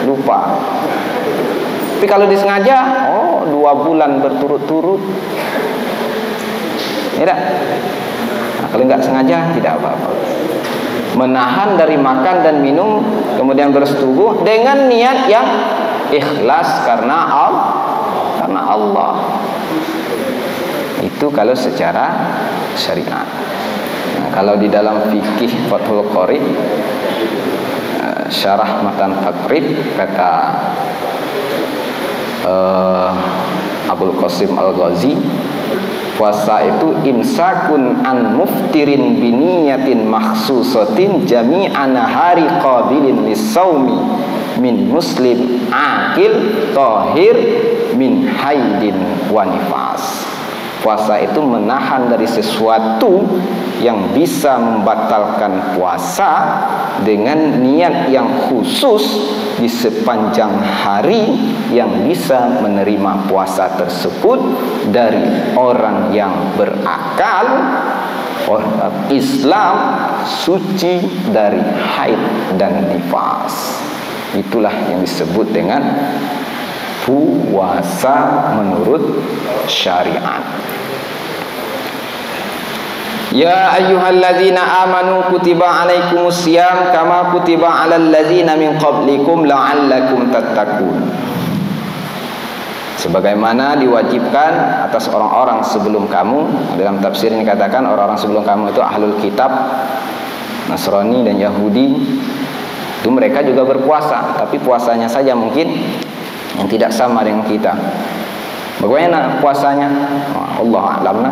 lupa. Tapi kalau disengaja, 2 bulan berturut-turut, tidak. Nah, kalau nggak sengaja tidak apa-apa. Menahan dari makan dan minum, kemudian bersetubuh dengan niat yang ikhlas karena Allah. Itu kalau secara syariat. Nah, kalau di dalam fikih Fathul Qorib, syarah matan Taqrib, kata Abul Qasim Al-Ghazi, puasa itu imsakun an muftirin biniyatin makhsusatin jami'an hari qabilin lisaumi min muslim akil tahir min haidin wa nifas. Puasa itu menahan dari sesuatu yang bisa membatalkan puasa dengan niat yang khusus di sepanjang hari, yang bisa menerima puasa tersebut dari orang yang berakal, orang Islam, suci dari haid dan nifas. Itulah yang disebut dengan puasa menurut syariat. Ya ayyuhalladzina amanu kutiba alaikumusiyam kama kutiba alal ladzina min qablikum la'allakum tattaqun. Sebagaimana diwajibkan atas orang-orang sebelum kamu. Dalam tafsir ini katakan orang-orang sebelum kamu itu ahlul kitab, Nasrani dan Yahudi. Itu mereka juga berpuasa, tapi puasanya saja mungkin yang tidak sama dengan kita. Bagaimana puasanya? Allah a'lam.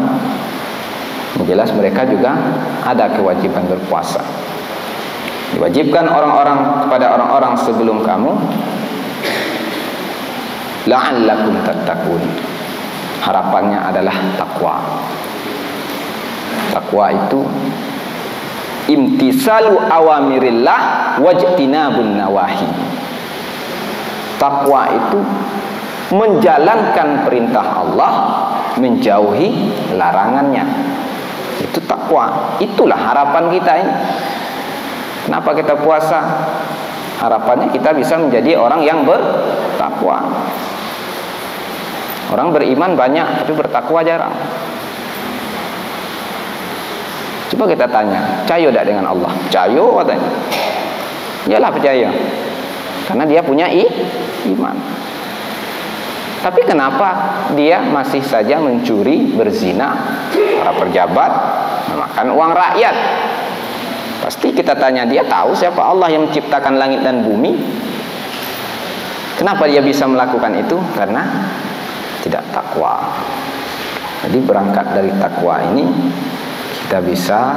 Yang jelas mereka juga ada kewajiban berpuasa. Diwajibkan orang-orang kepada orang-orang sebelum kamu, la'allakum tattaqun. Harapannya adalah takwa. Takwa itu imtisalu awamirillah wajtinabun nawahi. Takwa itu menjalankan perintah Allah, menjauhi larangannya. Itu takwa. Itulah harapan kita ini. Kenapa kita puasa? Harapannya kita bisa menjadi orang yang bertakwa. Orang beriman banyak, tapi bertakwa jarang. Coba kita tanya, percaya tak dengan Allah? Percaya katanya. Iyalah percaya. Karena dia punya iman. Tapi kenapa dia masih saja mencuri, berzina, para pejabat, memakan uang rakyat? Pasti kita tanya, dia tahu siapa Allah yang menciptakan langit dan bumi? Kenapa dia bisa melakukan itu? Karena tidak takwa. Jadi berangkat dari takwa ini, kita bisa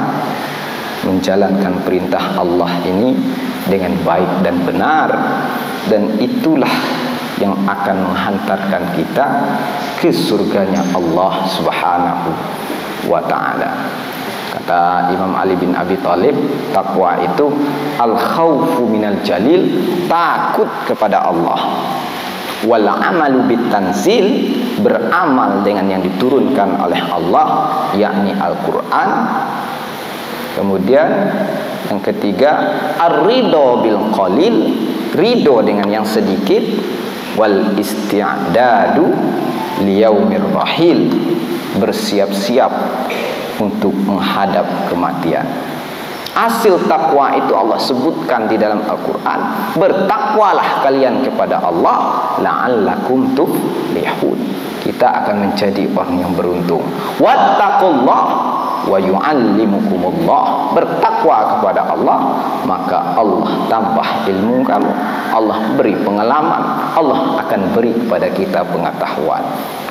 menjalankan perintah Allah ini dengan baik dan benar, dan itulah yang akan menghantarkan kita ke surganya Allah Subhanahu wa ta'ala. Kata Imam Ali bin Abi Thalib, takwa itu al-khawfu minal jalil, takut kepada Allah, wal amalu bitanzil, beramal dengan yang diturunkan oleh Allah, yakni Al-Quran. Kemudian yang ketiga, ar-ridho bil qalil, ridho dengan yang sedikit, wal isti'dadu liyaumir rahil, bersiap-siap untuk menghadap kematian. Hasil takwa itu Allah sebutkan di dalam Al-Quran. Bertakwalah kalian kepada Allah, la'allakum tuflihun. Kita akan menjadi orang yang beruntung. Wattaqullah wa yu'allimukumullah. Bertakwa kepada Allah, maka Allah tambah ilmu kamu, Allah beri pengalaman, Allah akan beri kepada kita pengetahuan.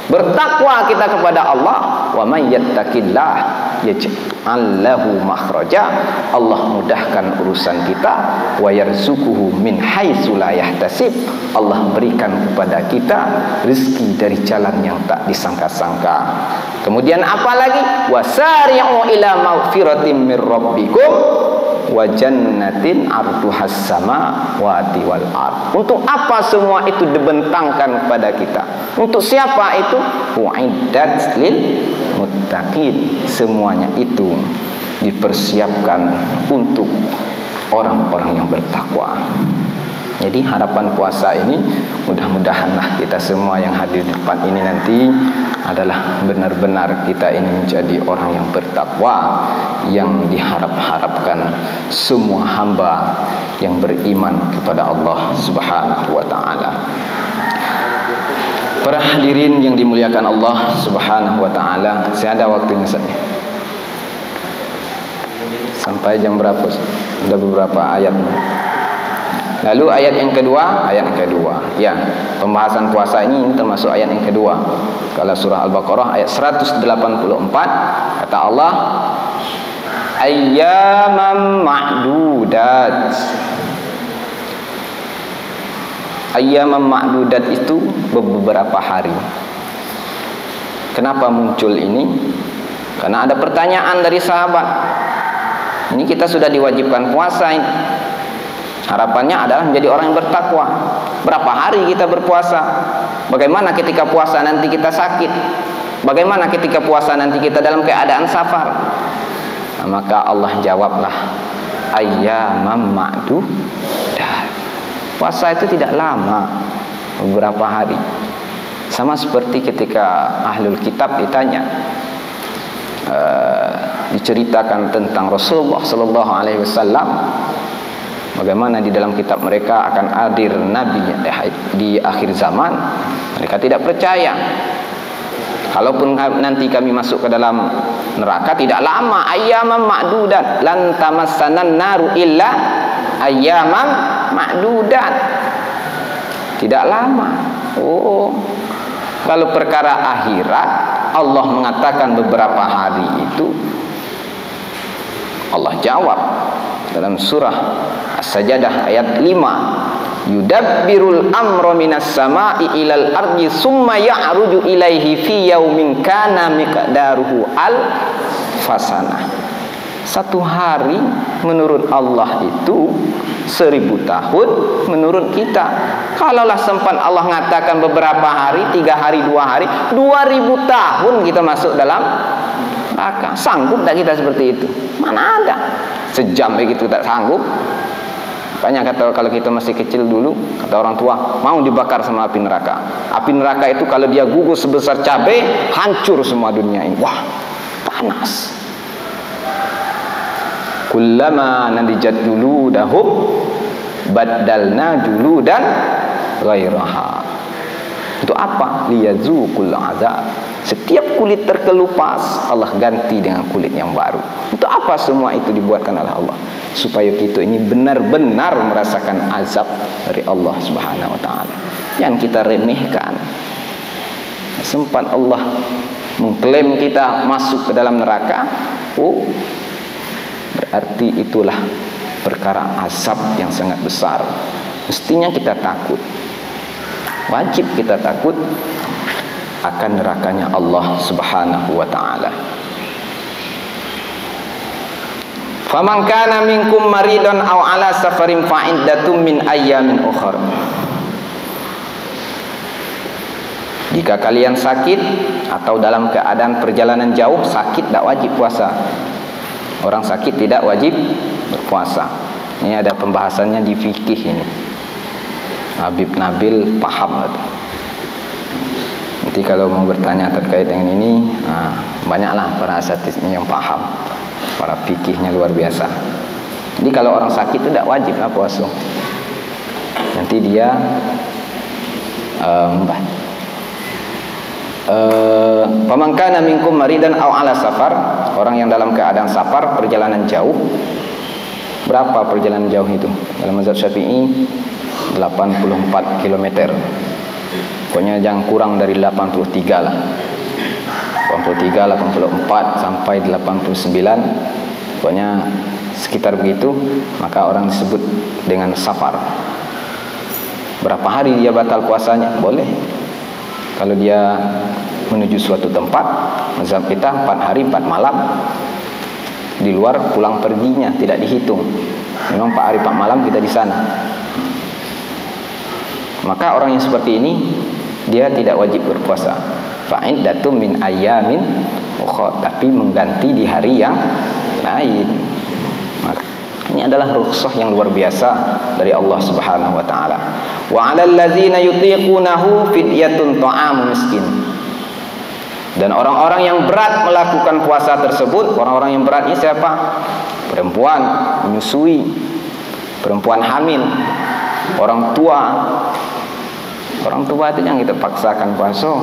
Bertakwa kita kepada Allah, wa may yattaqillah yaj'al lahu makhraja, Allah mudahkan urusan kita, wa yarzuquhu min haitsu la yahtasib, Allah berikan kepada kita rezeki dari jalan yang tak disangka-sangka. Kemudian apa lagi? Wasari'u ila maghfiratin mir rabbikum wa jannatin arduhas samawati wal ard. Untuk apa semua itu dibentangkan kepada kita? Untuk siapa itu? Uiddat lil muttaqin. Semuanya itu dipersiapkan untuk orang-orang yang bertakwa. Jadi harapan puasa ini, mudah-mudahanlah kita semua yang hadir di depan ini nanti adalah benar-benar kita ini menjadi orang yang bertakwa, yang diharap-harapkan semua hamba yang beriman kepada Allah Subhanahu wa ta'ala. Para hadirin yang dimuliakan Allah Subhanahu wa ta'ala, saya ada waktunya saja. Sampai jam berapa? Ada beberapa ayat. Lalu ayat yang kedua, ya, pembahasan puasa ini termasuk ayat yang kedua. Kalau surah Al-Baqarah ayat 184, kata Allah, ayyaman ma'dudat. Ayyaman ma'dudat itu beberapa hari. Kenapa muncul ini? Karena ada pertanyaan dari sahabat. Ini kita sudah diwajibkan puasa ini. Harapannya adalah menjadi orang yang bertakwa. Berapa hari kita berpuasa? Bagaimana ketika puasa nanti kita sakit? Bagaimana ketika puasa nanti kita dalam keadaan safar? Nah, maka Allah jawablah, ayyaman ma'dudat. Puasa itu tidak lama, beberapa hari. Sama seperti ketika ahlul kitab ditanya, diceritakan tentang Rasulullah sallallahu alaihi wasallam, bagaimana di dalam kitab mereka akan hadir Nabi di akhir zaman. Mereka tidak percaya. Kalaupun nanti kami masuk ke dalam neraka, tidak lama, ayyaman ma'dudat, lan tamassanan naru illa ayyaman ma'dudat. Tidak lama. Oh, Kalau perkara akhirat, Allah mengatakan beberapa hari itu, Allah jawab dalam surah As-Sajdah ayat 5, yudabbirul amra minas sama'i ilal ardi summa ya'ruju ilaihi fi yaumin kana miqdaruhu al-fasanah. Satu hari menurut Allah itu 1000 tahun menurut kita. Kalaulah sempat Allah mengatakan beberapa hari, 3 hari, 2 hari, 2000 tahun kita masuk dalam neraka. Sanggup tak kita seperti itu? Mana ada. Sejam begitu tak sanggup. Banyak kata kalau kita masih kecil dulu, kata orang tua, mau dibakar sama api neraka. Api neraka itu kalau dia gugus sebesar cabai, hancur semua dunia ini. Wah, panas. Kullama nadijat juludahum baddalna juludan ghairaha. Itu apa? Liyazuqul azab. Setiap kulit terkelupas, Allah ganti dengan kulit yang baru. Untuk apa semua itu dibuatkan oleh Allah? Supaya kita ini benar-benar merasakan azab dari Allah Subhanahu wa taala. Yang kita remehkan. Sempat Allah mengklaim kita masuk ke dalam neraka, berarti itulah perkara azab yang sangat besar. Mestinya kita takut. Wajib kita takut akan nerakanya Allah Subhanahu wa taala. Faman kana minkum maridan aw ala safarin fa iddatum min ayyamin ukhra. Jika kalian sakit atau dalam keadaan perjalanan jauh, sakit tak wajib puasa. Orang sakit tidak wajib berpuasa. Ini ada pembahasannya di fikih ini. Habib Nabil paham itu. Nanti kalau mau bertanya terkait dengan ini, banyaklah para asatidz yang paham. Para fikihnya luar biasa. Jadi kalau orang sakit itu tidak wajib lah puasa. Nanti dia faman kana minkum maridan aw ala safar, orang yang dalam keadaan safar, perjalanan jauh. Berapa perjalanan jauh itu? Dalam mazhab Syafi'i 84 km. Pokoknya jangan kurang dari 83 lah. 83, 84 sampai 89. Pokoknya sekitar begitu, maka orang disebut dengan safar. Berapa hari dia batal puasanya? Boleh. Kalau dia menuju suatu tempat, mazhab kita 4 hari 4 malam. Di luar pulang perginya tidak dihitung. Memang 4 hari 4 malam kita di sana. Maka orang yang seperti ini dia tidak wajib berpuasa. Fa'iddatum min ayyamin ukhra, tapi mengganti di hari yang lain. Maka ini adalah rukhsah yang luar biasa dari Allah Subhanahu wa taala. Wa 'alal ladzina yutiqunahu fidyatun ta'amu miskin. Dan orang-orang yang berat melakukan puasa tersebut, orang-orang yang berat ini siapa? Perempuan menyusui, perempuan hamil, orang tua. Orang tua itu yang kita paksakan puasa.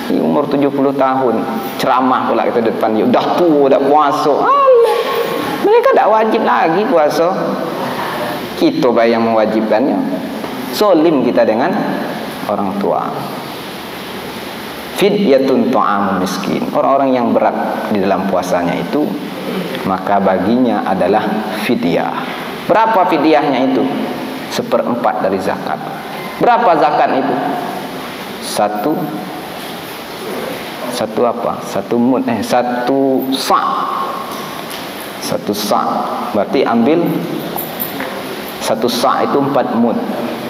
Di umur 70 tahun ceramah pula kita depan dia, dah tua dah puasa. Alah, mereka tak wajib lagi puasa. Kita yang mewajibkannya. Zolim kita dengan orang tua. Fidyatun ta'amu miskin. Orang-orang yang berat di dalam puasanya itu, maka baginya adalah fidyah. Berapa fidyahnya itu? 1/4 dari zakat. Berapa zakat itu? Satu sa'. Satu sa'. Berarti ambil 1 sa' itu 4 mud.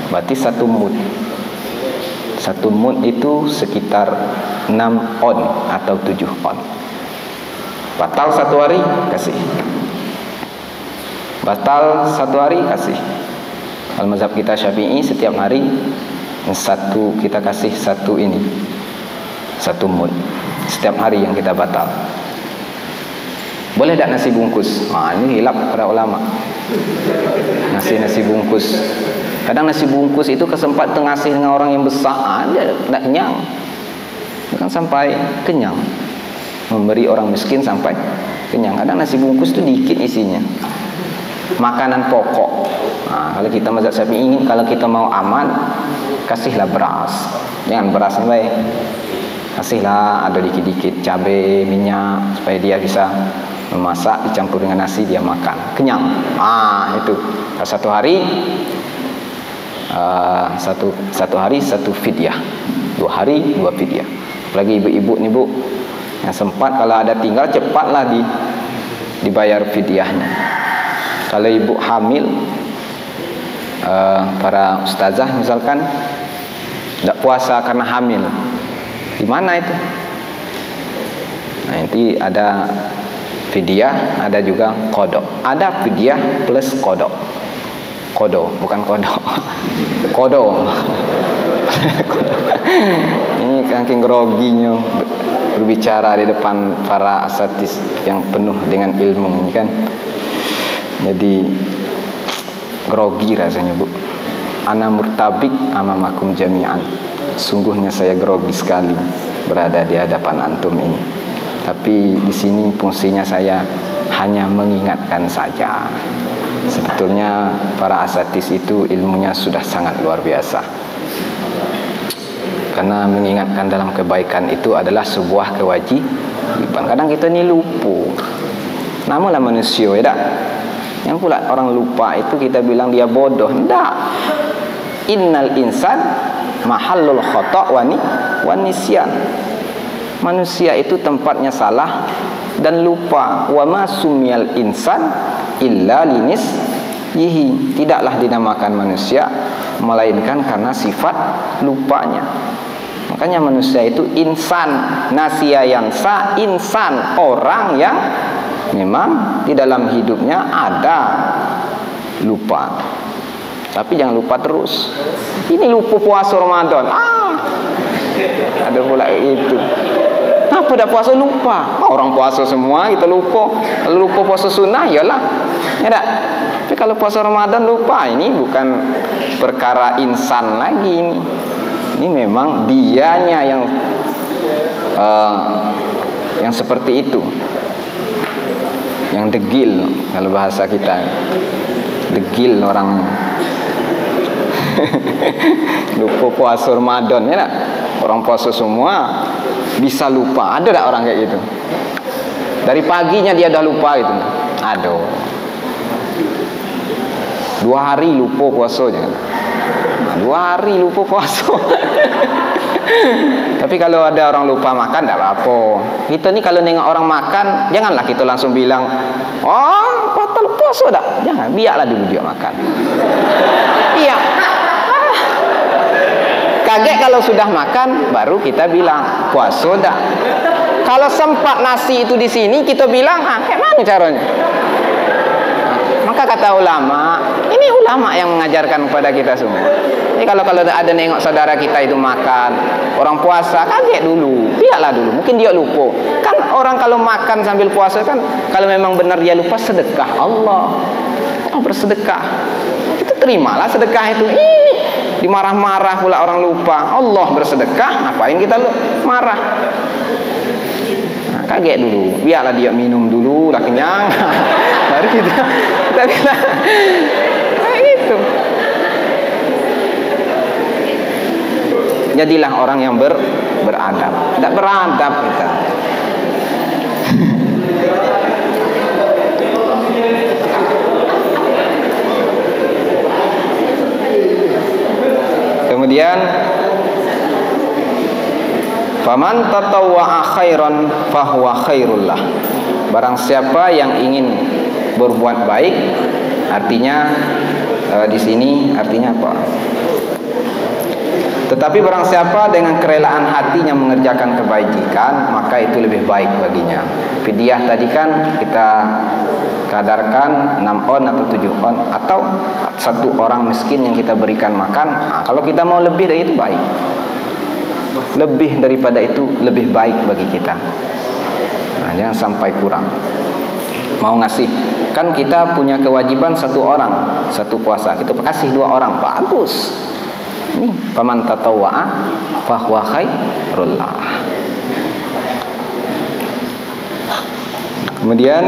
Berarti 1 mud. 1 mud itu sekitar 6 on atau 7 on. Batal 1 hari, kasih. Batal 1 hari, kasih. Kalau mazhab kita Syafi'i setiap hari kita kasih 1 mud setiap hari yang kita batal. Boleh tak nasi bungkus? Ini hilap para ulama. Nasi bungkus. Kadang nasi bungkus itu kesempatan ngasih dengan orang yang besar, dia tak kenyang. Bukan sampai kenyang. Memberi orang miskin sampai kenyang. Kadang nasi bungkus itu dikit isinya. Makanan pokok. Kalau kita mazhab Syafi'i ingin kalau kita mau aman, kasihlah beras. Jangan beras yang baik. Kasihlah ada dikit-dikit cabai, minyak supaya dia bisa memasak, dicampur dengan nasi dia makan. Kenyang. Itu. Satu hari satu hari satu fidyah. 2 hari 2 fidyah. Apalagi ibu-ibu nih Bu, yang sempat kalau ada tinggal cepatlah dibayar fidyahnya. Kalau ibu hamil, para ustazah misalkan tidak puasa karena hamil, di mana itu? Nanti ada fidyah, ada juga qada. Ada fidyah plus qada. Qada bukan kodok. Kodo. Ini saking groginya berbicara di depan para asatis yang penuh dengan ilmu ini kan. Jadi grogi rasanya Bu. Ana murtabik amamakum jami'an. Sungguhnya saya grogi sekali berada di hadapan antum ini. Tapi di sini fungsinya saya hanya mengingatkan saja. Sebetulnya para asatis itu ilmunya sudah sangat luar biasa. Karena mengingatkan dalam kebaikan itu adalah sebuah kewajiban. Kadang kita ini lupa. Namunlah manusia ya tak? Yang pula orang lupa itu kita bilang dia bodoh. Tidak. Innal insan mahallul khata' wa nisyan. Manusia itu tempatnya salah dan lupa. Wa ma sumiyal insan illa linis yihi. Tidaklah dinamakan manusia melainkan karena sifat lupanya. Makanya manusia itu insan, nasiya yansa, insan, orang yang memang di dalam hidupnya ada lupa. Tapi jangan lupa terus. Ini lupa puasa Ramadan. Ada pula itu. Apa dah puasa lupa? Orang puasa semua kita lupa. Kalau lupa puasa sunnah yalah. Ya tak? Tapi kalau puasa Ramadan lupa, ini bukan perkara insan lagi ini. Ini memang dianya yang seperti itu. Yang degil kalau bahasa kita. Degil orang. Lupa puasa Ramadan ya tak? Orang puasa semua bisa lupa. Ada tak orang kayak gitu? Dari paginya dia dah lupa gitu. Aduh. 2 hari lupa puasa jangan. 2 hari lupa puasa. Tapi kalau ada orang lupa makan tak apa-apa. Kita ni kalau nengok orang makan, janganlah kita langsung bilang, "Oh, batal puasa tak?" Jangan, biarlah dulu dia makan. Iya. Kaget kalau sudah makan baru kita bilang puasa dah. Kalau sempat nasi itu di sini kita bilang, kayak mana caranya? Maka kata ulama, ini ulama yang mengajarkan kepada kita semua. Jadi kalau ada nengok saudara kita itu makan, orang puasa, kaget dulu, biarlah dulu. Mungkin dia lupa. Kan orang kalau makan sambil puasa kan, kalau memang benar dia lupa sedekah Allah. Bersedekah. Kita terimalah sedekah itu. Ini dimarah-marah pula orang lupa. Allah bersedekah, ngapain kita marah? Kaget dulu, biarlah dia minum dulu, lah kenyang. Baru kita bilang gitu. Jadilah orang yang beradab. Tidak beradab kita. Kemudian faman tatawwa'a khairan fahuwa khairullah. Barang siapa yang ingin berbuat baik, artinya di sini artinya apa? Tetapi barang siapa dengan kerelaan hatinya mengerjakan kebajikan, maka itu lebih baik baginya. Fidyah tadi kan kita kadarkan 6 on atau 7 on atau 1 orang miskin yang kita berikan makan. Kalau kita mau lebih dari itu baik. Lebih daripada itu lebih baik bagi kita. Jangan sampai kurang. Mau ngasih, kan kita punya kewajiban 1 orang 1 puasa, kita kasih 2 orang, bagus. Ini faman tatawwa'a fahuwa khairullah. Kemudian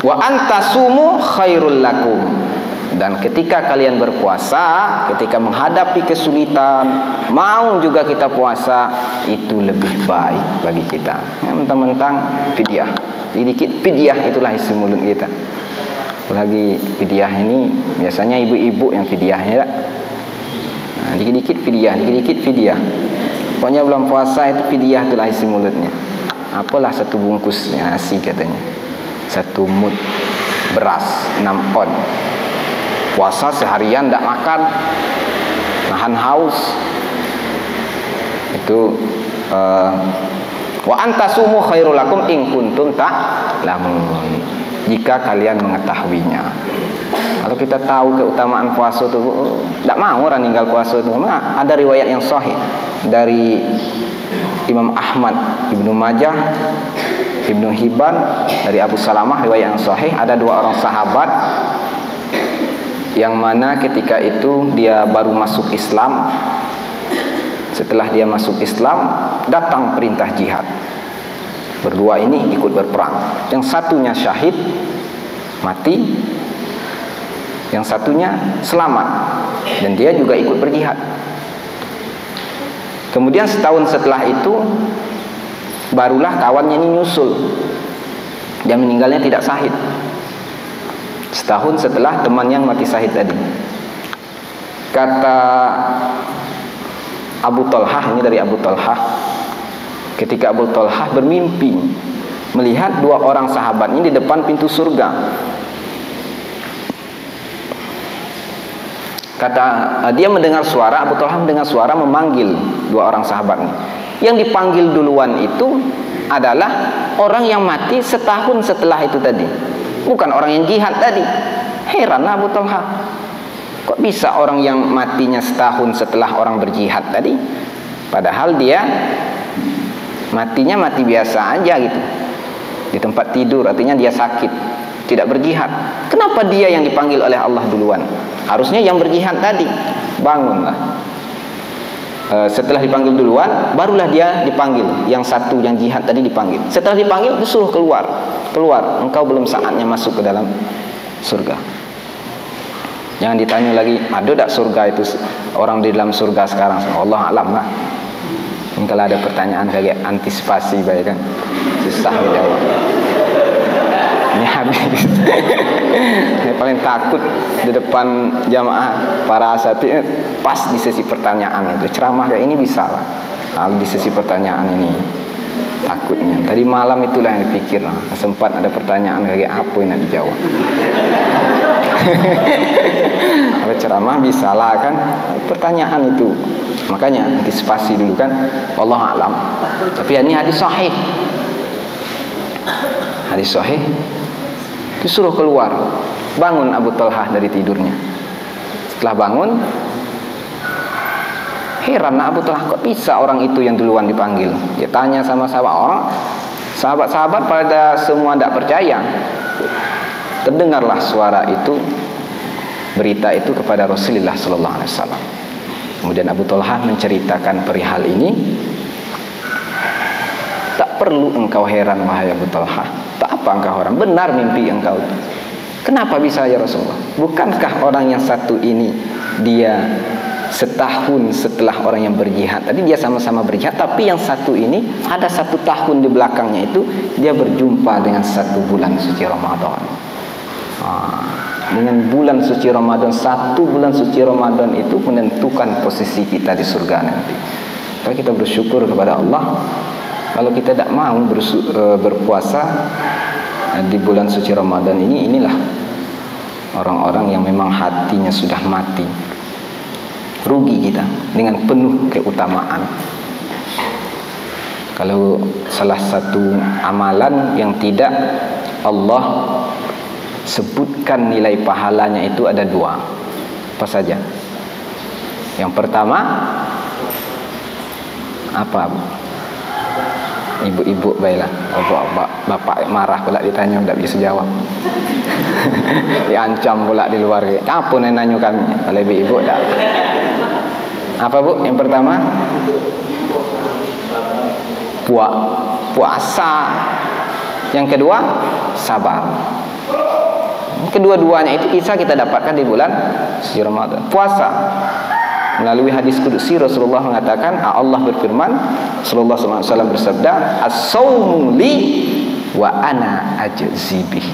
wa antasumu khairul lakum, Dan ketika kalian berpuasa, ketika menghadapi kesulitan, mau juga kita puasa, itu lebih baik bagi kita. Mentang-mentang fidyah, dikit fidyah, itulah isi mulut kita. Lagi fidyah ini biasanya ibu-ibu yang fidyahnya. Nah, dikit-dikit fidyah, dikit-dikit fidyah. Pokoknya belum puasa itu fidyah, itulah isi mulutnya. Apalah satu bungkus nasi katanya, satu mud beras 6 on. Puasa seharian tidak makan, nahan haus. Itu wa antasumu khairul lakum in kuntum ta'lamun, jika kalian mengetahuinya. Kalau kita tahu keutamaan puasa itu, tidak mau orang tinggal puasa itu. Ada riwayat yang sahih dari Imam Ahmad, Ibnu Majah, Ibnu Hibban, dari Abu Salamah, riwayat yang sahih. Ada 2 orang sahabat yang mana ketika itu dia baru masuk Islam. Setelah dia masuk Islam, datang perintah jihad. Berdua ini ikut berperang. Yang satunya syahid, mati. Yang satunya selamat, dan dia juga ikut berjihad. Kemudian setahun setelah itu, barulah kawannya ini nyusul. Dia meninggalnya tidak syahid. Setahun setelah teman yang mati syahid tadi. Kata Abu Talhah, ini dari Abu Talhah, ketika Abu Talhah bermimpi melihat 2 orang sahabatnya di depan pintu surga. Kata dia mendengar suara, Abu Talhah mendengar suara memanggil 2 orang sahabatnya. Yang dipanggil duluan itu adalah orang yang mati setahun setelah itu tadi, bukan orang yang jihad tadi. Heranlah Abu Talha, kok bisa orang yang matinya setahun setelah orang berjihad tadi, padahal dia matinya mati biasa aja gitu, di tempat tidur, artinya dia sakit, tidak berjihad. Kenapa dia yang dipanggil oleh Allah duluan? Harusnya yang berjihad tadi. Bangunlah. Setelah dipanggil duluan, barulah dia dipanggil. Yang satu yang jihad tadi dipanggil. Setelah dipanggil, disuruh keluar. Keluar, engkau belum saatnya masuk ke dalam surga. Jangan ditanya lagi, ada tak surga itu, orang di dalam surga sekarang? Allah alam lah. Kalau ada pertanyaan kayak antisipasi, baik kan? Susah menjawab. Ini habis. Saya paling takut di depan jamaah para asatidz, pas di sesi pertanyaan itu ceramah kayak ini bisa lah. Lalu di sesi pertanyaan ini takutnya. Tadi malam itulah yang dipikir lah. Sempat ada pertanyaan kayak apa yang nak dijawab. Kalau ceramah bisa lah kan. Pertanyaan itu. Makanya antisipasi dulu kan. Wallahu a'lam. Tapi ini hadis sahih. Hadis sahih. Disuruh keluar. Bangun Abu Talhah dari tidurnya. Setelah bangun, heran Abu Talhah, kok bisa orang itu yang duluan dipanggil? Dia tanya sama sahabat-sahabat pada semua tidak percaya. Terdengarlah suara itu, berita itu kepada Rasulullah sallallahu alaihi wasallam. Kemudian Abu Talhah menceritakan perihal ini. Tak perlu engkau heran wahai Abu Talhah. Tak apa engkau heran, benar mimpi engkau itu. Kenapa bisa ya Rasulullah? Bukankah orang yang satu ini dia setahun setelah orang yang berjihad tadi, dia sama-sama berjihad, tapi yang satu ini ada 1 tahun di belakangnya itu dia berjumpa dengan 1 bulan suci Ramadan. Dengan bulan suci Ramadan, 1 bulan suci Ramadan itu menentukan posisi kita di surga nanti. Maka kita bersyukur kepada Allah. Kalau kita tidak mau berpuasa di bulan suci Ramadan ini, inilah orang-orang yang memang hatinya sudah mati. Rugi kita dengan penuh keutamaan. Kalau salah satu amalan yang tidak Allah sebutkan nilai pahalanya itu ada 2. Apa saja? Yang pertama apa? Ibu-ibu baiklah. Bapak marah pula ditanya, tidak bisa jawab. Diancam pula di luar. Apa yang nanya kami? Kalau ibu-ibu tak. Apa Bu? Yang pertama puasa. Yang kedua sabar. Kedua-duanya itu bisa kita dapatkan di bulan suci Ramadan. Puasa, melalui hadis qudsi Rasulullah mengatakan, Allah berfirman, Rasulullah SAW bersabda, as-saumu li wa ana ajzi bih.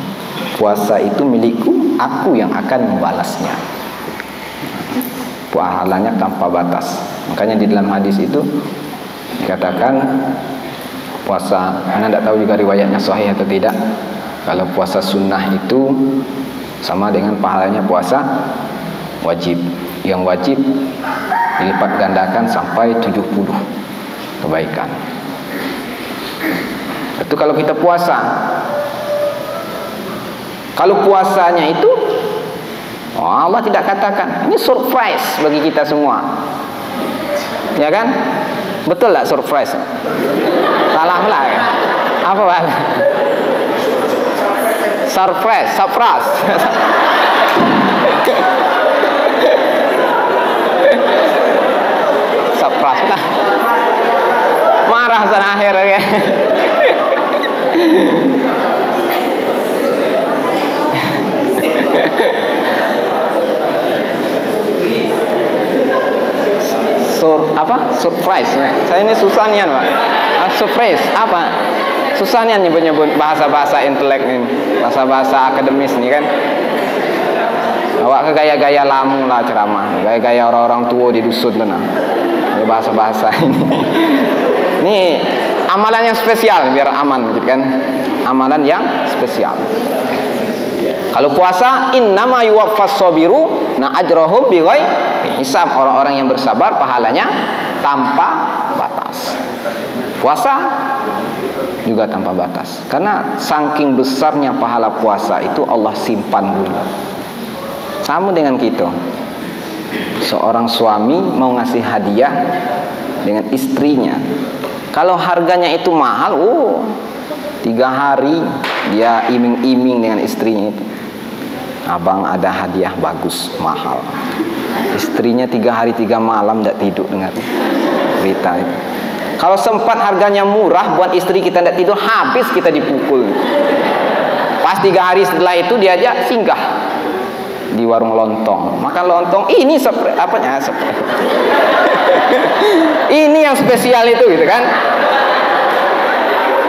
Puasa itu milikku, aku yang akan membalasnya. Pahalanya tanpa batas. Makanya di dalam hadis itu dikatakan puasa, Anda tidak tahu juga riwayatnya sahih atau tidak. Kalau puasa sunnah itu sama dengan pahalanya puasa wajib. Yang wajib dilipat gandakan sampai 70 kebaikan. Itu kalau kita puasa. Kalau puasanya itu Allah tidak katakan. Ini surprise bagi kita semua. Ya kan? Betul lah surprise. Salah lah ya. Apa bang? Surprise. Surprise lah. Marah sana akhir ya. Surprise. Saya ini susah nian, Pak. Surprise apa? Susah nian nyebut bahasa-bahasa intelek ini, bahasa-bahasa akademis nih kan. Awak ke gaya-gaya lamu lah ceramah, gaya-gaya orang-orang tua di dusun lah. Ini bahasa-bahasa ini. Ini amalan yang spesial biar aman gitu kan. Amalan yang spesial. Kalau puasa, innama yuwaffas sabiru na ajrahum bighairi hisab. Orang-orang yang bersabar pahalanya tanpa batas. Puasa juga tanpa batas. Karena saking besarnya pahala puasa itu Allah simpan dulu. Sama dengan kita. Seorang suami mau ngasih hadiah dengan istrinya. Kalau harganya itu mahal, 3 hari dia iming-iming dengan istrinya itu. Abang ada hadiah bagus, mahal. Istrinya 3 hari 3 malam tidak tidur dengar berita itu. Kalau sempat harganya murah buat istri kita tidak tidur, habis kita dipukul. Pas 3 hari setelah itu diajak singgah di warung lontong, makan lontong. Ini apanya? Ini yang spesial itu gitu kan?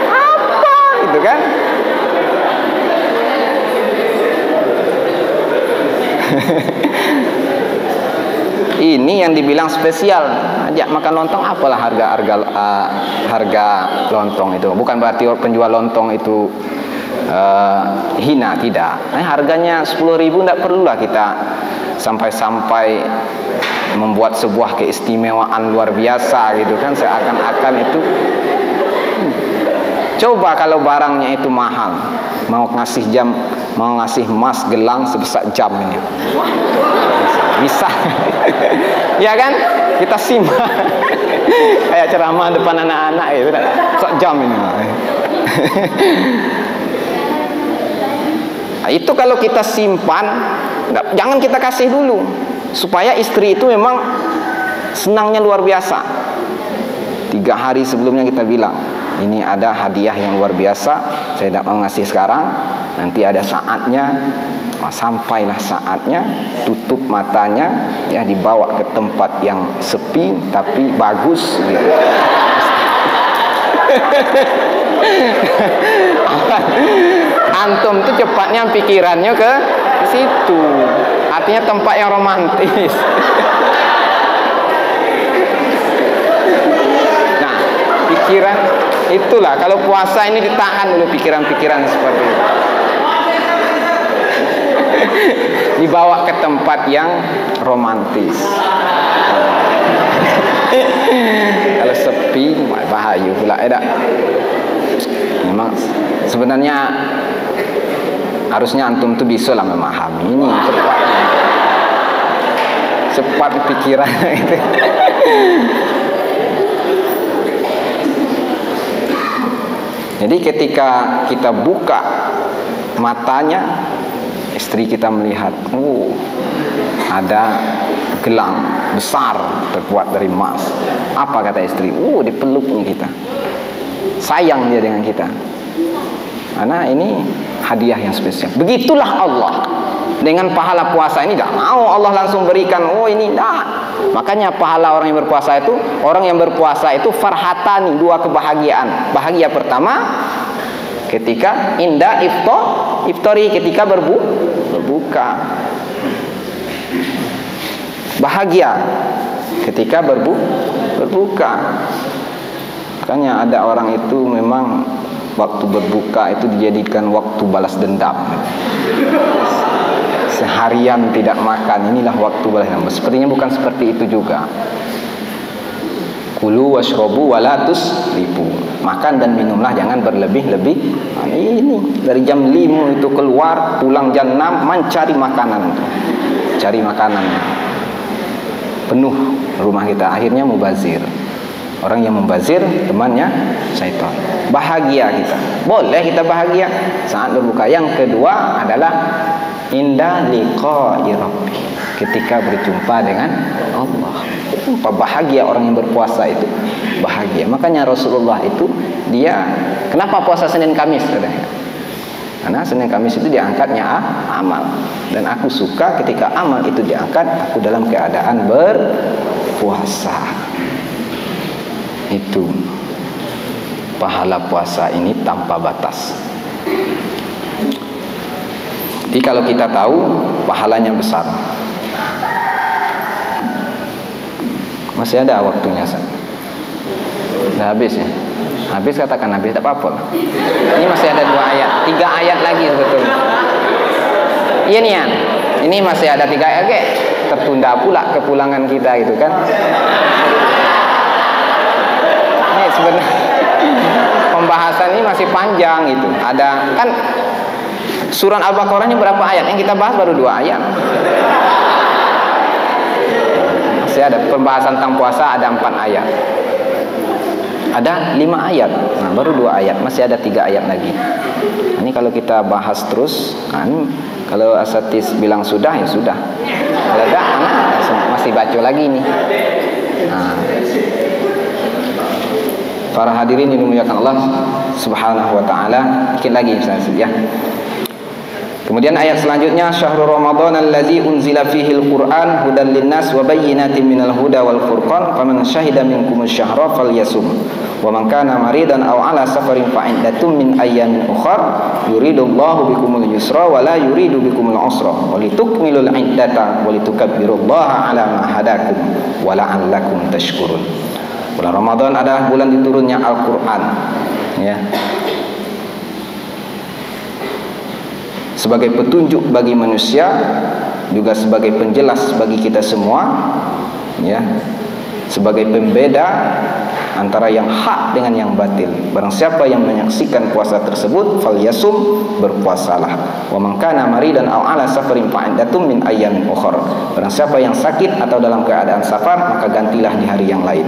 Apa gitu kan? Ini yang dibilang spesial. Ajak makan lontong, apalah harga lontong itu. Bukan berarti penjual lontong itu hina, tidak. Harganya 10.000, tidak perlulah kita sampai membuat sebuah keistimewaan luar biasa gitu kan, seakan-akan itu. Coba kalau barangnya itu mahal, mau ngasih emas gelang sebesar jam ini, bisa. Ya kan, kita simak kayak ceramah depan anak-anak gitu, sebesar jam ini. Nah, itu kalau kita simpan, jangan kita kasih dulu, supaya istri itu memang senangnya luar biasa. 3 hari sebelumnya kita bilang, ini ada hadiah yang luar biasa, saya tidak mau ngasih sekarang, nanti ada saatnya. Sampailah saatnya, tutup matanya, ya dibawa ke tempat yang sepi tapi bagus gitu. Antum tuh cepatnya pikirannya ke situ, artinya tempat yang romantis. Nah, pikiran itulah, kalau puasa ini ditahan dulu pikiran-pikiran seperti itu, dibawa ke tempat yang romantis. Kalau sepi bahaya pula ya. Memang sebenarnya harusnya antum tuh bisa lah memahami ini cepat pikiran itu. Jadi ketika kita buka matanya, istri kita melihat, ada gelang besar terbuat dari emas. Apa kata istri? Dipeluk kita. Sayang dia dengan kita. Karena ini hadiah yang spesial. Begitulah Allah. Dengan pahala puasa ini tidak mau Allah langsung berikan, oh ini tidak. Makanya pahala orang yang berpuasa itu farhatani, dua kebahagiaan. Bahagia pertama ketika indah iftari, ketika berbuka. Bahagia ketika berbuka. Makanya ada orang itu memang waktu berbuka itu dijadikan waktu balas dendam. Seharian tidak makan, inilah waktu balas dendam. Sepertinya bukan seperti itu juga. Kulu washrobu walatus ribu. Makan dan minumlah, jangan berlebih-lebih. Nah, ini dari jam 5 itu keluar, pulang jam 6 mencari makanan. Cari makanan. Penuh rumah kita, akhirnya mubazir. Orang yang membazir temannya syaitan. Bahagia kita, boleh kita bahagia saat berbuka. Yang kedua adalah inda liqa'i rabbi, ketika berjumpa dengan Allah. Bahagia orang yang berpuasa itu, bahagia. Makanya Rasulullah itu dia kenapa puasa Senin Kamis katanya? Karena Senin Kamis itu diangkatnya amal. Dan aku suka ketika amal itu diangkat, aku dalam keadaan berpuasa. Itu pahala puasa ini tanpa batas. Jadi kalau kita tahu pahalanya besar. Masih ada waktunya, sudah habis ya. Habis katakan habis, tak apa-apa. Ini masih ada 2 ayat, 3 ayat lagi sebetulnya. Iya nih ya. Ini masih ada 3 ayat, oke. Tertunda pula kepulangan kita gitu kan. Ini sebenarnya pembahasan ini masih panjang gitu. Ada kan surah Al-Baqarah ini berapa ayat? Yang kita bahas baru 2 ayat. Masih ada pembahasan tentang puasa, ada 4 ayat. Ada 5 ayat. Nah, baru 2 ayat, masih ada 3 ayat lagi. Ini kalau kita bahas terus, kalau asatis bilang sudah ya sudah. Kalau enggak, masih baca lagi nih. Nah, para hadirin yang dimuliakan Allah Subhanahu wa taala, dikit lagi ya. Kemudian ayat selanjutnya, syahrul ramadan allazi unzila fihi al-Qur'an hudan linnas wa bayyinatin minal huda wal furqan faman syahida minkum asy-syahra falyasum wa man kana maridan aw ala safarin fa iddatun min ayyamin ukhra yuridullahu bikumul yusra wa la yuridu bikumul usra wa litukmilul iddata wa litukabbirullaha ala ma hadakum wa la'allakum tashkurun. Bulan Ramadan adalah bulan diturunnya Al-Qur'an, ya. Sebagai petunjuk bagi manusia, juga sebagai penjelas bagi kita semua, ya, sebagai pembeda antara yang hak dengan yang batil. Barang siapa yang menyaksikan puasa tersebut, falyasum, berpuasalah. Wa man kana maridan aw ala safarin fa iddatun min ayyamin ukhra. Barang siapa yang sakit atau dalam keadaan safar, maka gantilah di hari yang lain.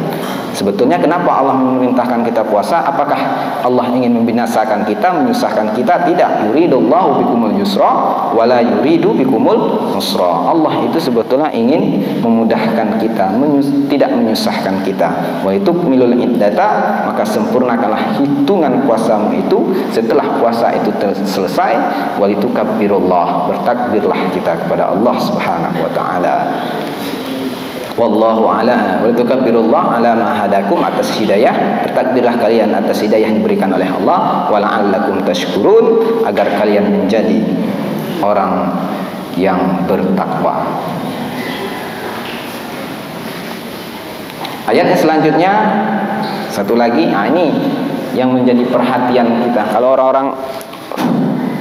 Sebetulnya kenapa Allah memerintahkan kita puasa? Apakah Allah ingin membinasakan kita, menyusahkan kita? Tidak. Yuridullahu bikumul yusra wa la yuridu bikumul usra. Allah itu sebetulnya ingin memudahkan kita, tidak menyusahkan kita. Wa itukmilul iddata, maka sempurnakanlah hitungan puasamu itu setelah puasa itu selesai. Wa litukabbirullah, bertakbirlah kita kepada Allah Subhanahu wa taala. Wallahu ala wa litukabbirullah ala ma hadakum, atas hidayah, bertakbirlah kalian atas hidayah yang diberikan oleh Allah, wa la'allakum tashkurun, agar kalian menjadi orang yang bertakwa. Ayat yang selanjutnya satu lagi, ini yang menjadi perhatian kita. Kalau orang-orang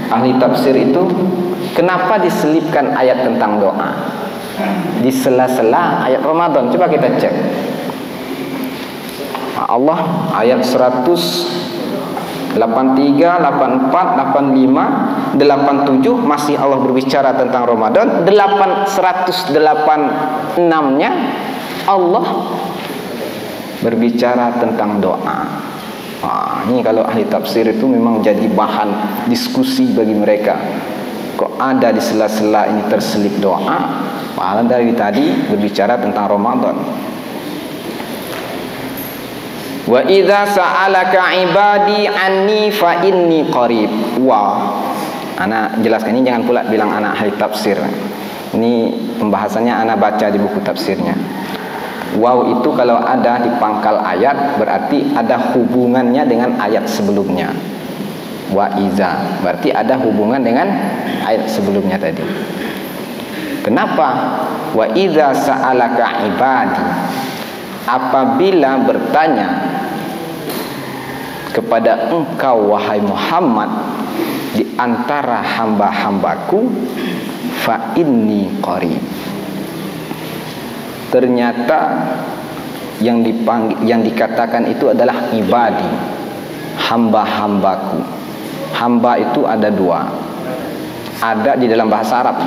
ahli tafsir itu, kenapa diselipkan ayat tentang doa di sela-sela ayat Ramadan? Coba kita cek. Allah ayat 183, 84, 85, 87 masih Allah berbicara tentang Ramadan. 186-nya Allah berbicara tentang doa. Ini kalau ahli tafsir itu memang jadi bahan diskusi bagi mereka. Kok ada di sela-sela ini terselip doa? Padahal dari tadi berbicara tentang Ramadan. Wa idza sa'alaka ibadi anni fa inni qarib. Ana jelaskan ini, jangan pula bilang ana ahli tafsir. Ini pembahasannya ana baca di buku tafsirnya. Waw itu kalau ada di pangkal ayat berarti ada hubungannya dengan ayat sebelumnya. Wa iza berarti ada hubungan dengan ayat sebelumnya tadi. Kenapa? Wa iza sa'alaka ibadi, apabila bertanya kepada engkau wahai Muhammad di antara hamba-hambaku, fa inni qarib. Ternyata yang dikatakan itu adalah ibadi, hamba-hambaku. Hamba itu ada dua. Ada di dalam bahasa Arab,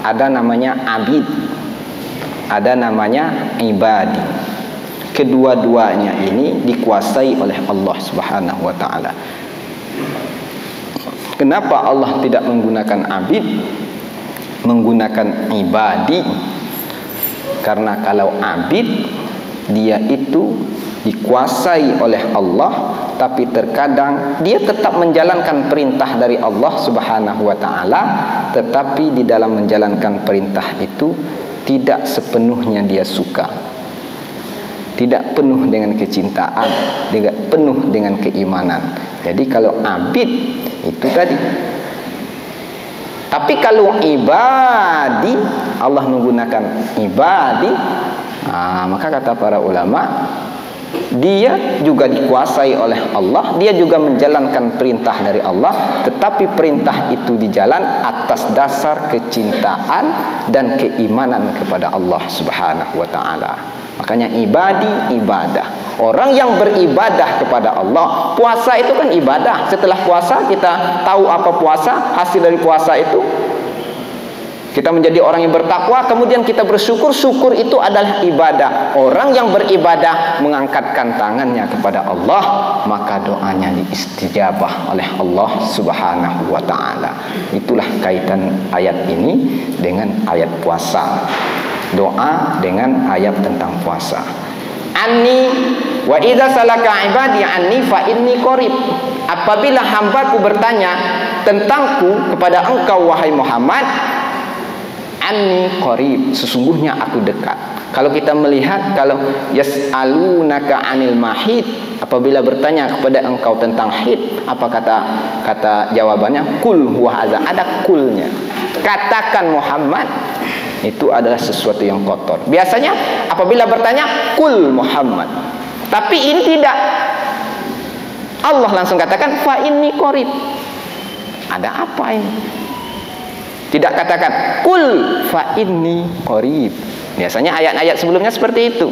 ada namanya abid, ada namanya ibadi. Kedua-duanya ini dikuasai oleh Allah Subhanahu wa taala. Kenapa Allah tidak menggunakan abid, menggunakan ibadi? Karena kalau abid, dia itu dikuasai oleh Allah, tapi terkadang dia tetap menjalankan perintah dari Allah Subhanahu wa taala, tetapi di dalam menjalankan perintah itu tidak sepenuhnya dia suka, tidak penuh dengan kecintaan, tidak penuh dengan keimanan. Jadi kalau abid itu tadi. Tapi kalau ibadi, Allah menggunakan ibadi, maka kata para ulama, dia juga dikuasai oleh Allah, dia juga menjalankan perintah dari Allah, tetapi perintah itu dijalan atas dasar kecintaan dan keimanan kepada Allah Subhanahu wa taala. Makanya ibadi, ibadah. Orang yang beribadah kepada Allah, puasa itu kan ibadah. Setelah puasa kita tahu apa puasa, hasil dari puasa itu kita menjadi orang yang bertakwa, kemudian kita bersyukur. Syukur itu adalah ibadah. Orang yang beribadah mengangkatkan tangannya kepada Allah, maka doanya diistijabah oleh Allah Subhanahu wa taala. Itulah kaitan ayat ini dengan ayat puasa. Doa dengan ayat tentang puasa. Anni wa idza salaka ibadi anni fa inni qarib. Apabila hambaku bertanya tentangku kepada engkau wahai Muhammad, anni qarib, sesungguhnya aku dekat. Kalau kita melihat, kalau yas'alunaka 'anil mahid, apabila bertanya kepada engkau tentang haid, apa kata jawabannya? Kul huwa adza, ada kulnya. Katakan Muhammad, itu adalah sesuatu yang kotor. Biasanya apabila bertanya kul Muhammad, tapi ini tidak. Allah langsung katakan fa inni qarib. Ada apa ini? Tidak katakan kul fa inni qarib. Biasanya ayat-ayat sebelumnya seperti itu.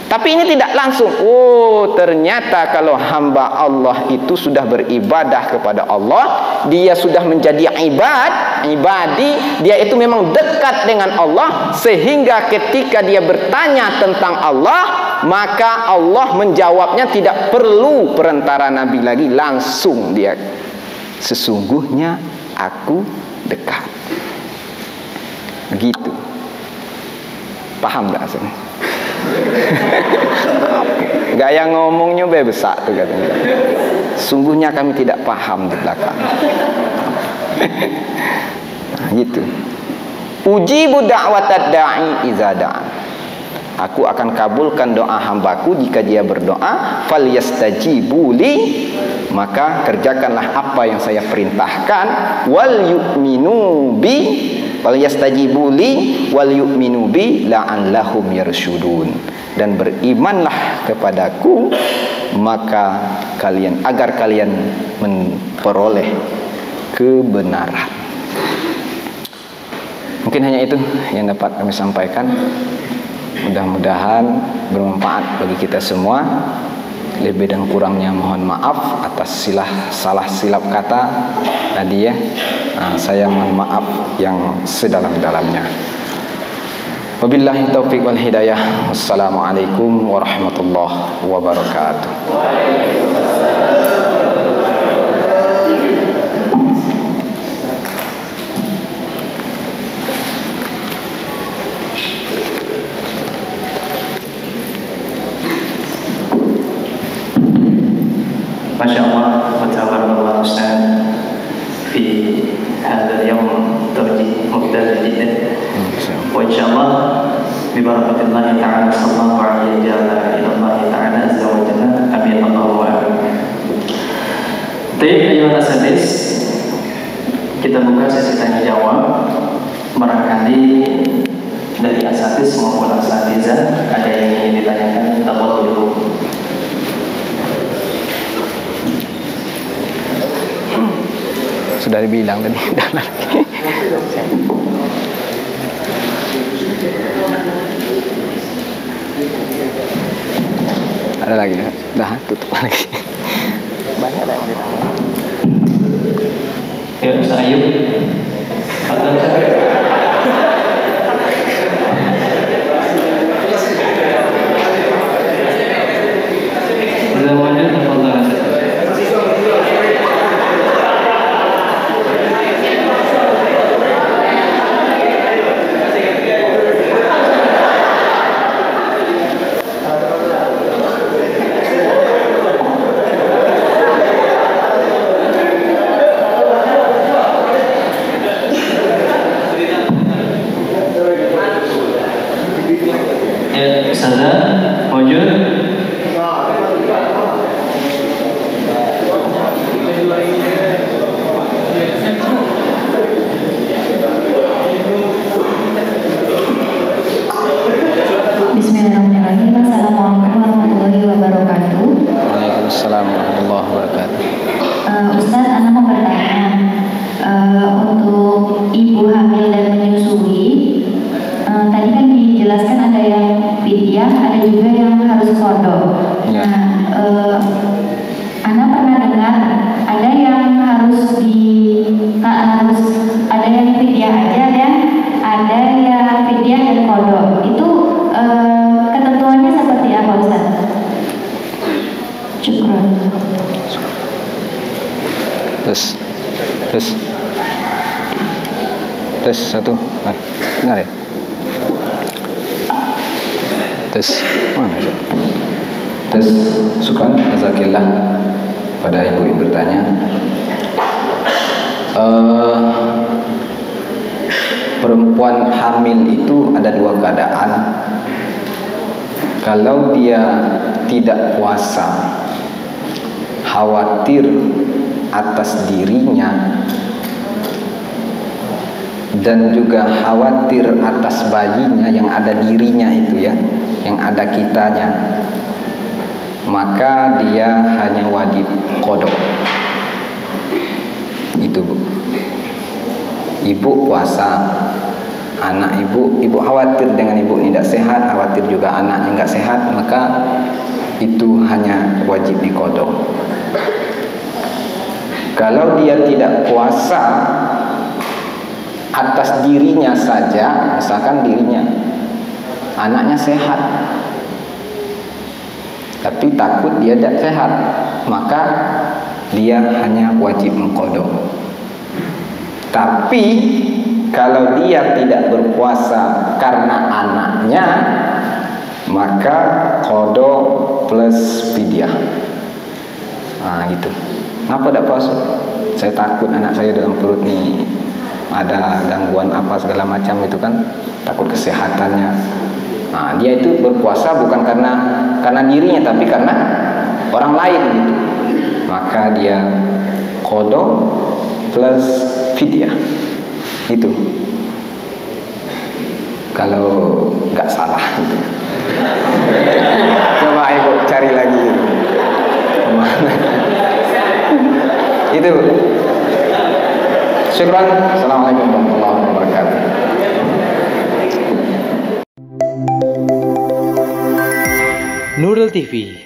Tapi ini tidak langsung. Oh, ternyata kalau hamba Allah itu sudah beribadah kepada Allah, dia sudah menjadi ibadi, dia itu memang dekat dengan Allah, sehingga ketika dia bertanya tentang Allah, maka Allah menjawabnya tidak perlu perantara Nabi lagi, langsung dia, sesungguhnya aku dekat. Begitu. Paham gak sih? Gaya ngomongnya besar tuh katanya. Sungguhnya kami tidak paham di belakang. Nah, gitu. Ujibu da'watad da'i idza da'a. Aku akan kabulkan doa hambaku jika dia berdoa. Falyastajibu li, maka kerjakanlah apa yang saya perintahkan. Wal yu'minu bi, falyastajibu li wal yu'minu bi la'allahum yarsyudun. Dan berimanlah kepadaku, maka kalian, agar kalian memperoleh kebenaran. Mungkin hanya itu yang dapat kami sampaikan. Mudah-mudahan bermanfaat bagi kita semua. Lebih dan kurangnya mohon maaf atas salah silap kata tadi ya. Saya mohon maaf yang sedalam-dalamnya. Wabillahi taufiq wal hidayah. Wassalamualaikum warahmatullahi wabarakatuh. Masya Allah, wa tabarakallah Ustaz. insyaallah bibarakatillahi ta'ala sallallahu alaihi jalla ila Allah ta'ala azza wa jalla. Amin Allahumma amin. Baik, ayuhal asatidz, kita buka sesi tanya jawab. Barangkali dari asatidz maupun asatidza ada yang ingin ditanyakan, tafadhol dulu. Sudah dibilang tadi. Ada lagi? Dah tutup lagi. Banyak yang ditanya. Ya, Ustaz Ayub. Bismillahirrahmanirrahim. Assalamualaikum warahmatullahi wabarakatuh. Waalaikumsalam warahmatullahi wabarakatuh. Ustaz, Ana mau bertanya, untuk ibu hamil dan menyusui, tadi kan dijelaskan ada yang fidyah, ada juga yang harus qada. Ya. Nah, Ana pernah dengar ada yang harus ada yang fidyah aja ya, ada yang fidyah dan qada. Itu ketentuannya seperti apa, Ustaz? Syukran. Tes satu. Dengar ya? Tes. Mana ya? Tes. Syukran. Jazakillah pada ibu yang bertanya. Perempuan hamil itu ada dua keadaan. Kalau dia tidak puasa, khawatir atas dirinya dan juga khawatir atas bayinya yang ada dirinya itu ya, yang ada kitanya, maka dia hanya wajib qada. Itu Bu. Ibu puasa, anak ibu khawatir dengan ibu tidak sehat, khawatir juga anaknya nggak sehat, maka itu hanya wajib diqada. Kalau dia tidak puasa atas dirinya saja, misalkan dirinya, anaknya sehat, tapi takut dia tidak sehat, maka dia hanya wajib mengqada. Tapi kalau dia tidak berpuasa karena anaknya, maka qada plus fidyah. Nah gitu. Kenapa tidak puasa? Saya takut anak saya dalam perut nih ada gangguan apa segala macam, itu kan takut kesehatannya. Nah, dia itu berpuasa bukan karena dirinya, tapi karena orang lain gitu. Maka dia qada plus fidyah. Itu kalau nggak salah gitu. Coba ibu cari lagi itu. Syukran. Assalamualaikum warahmatullahi wabarakatuh. Nurul TV,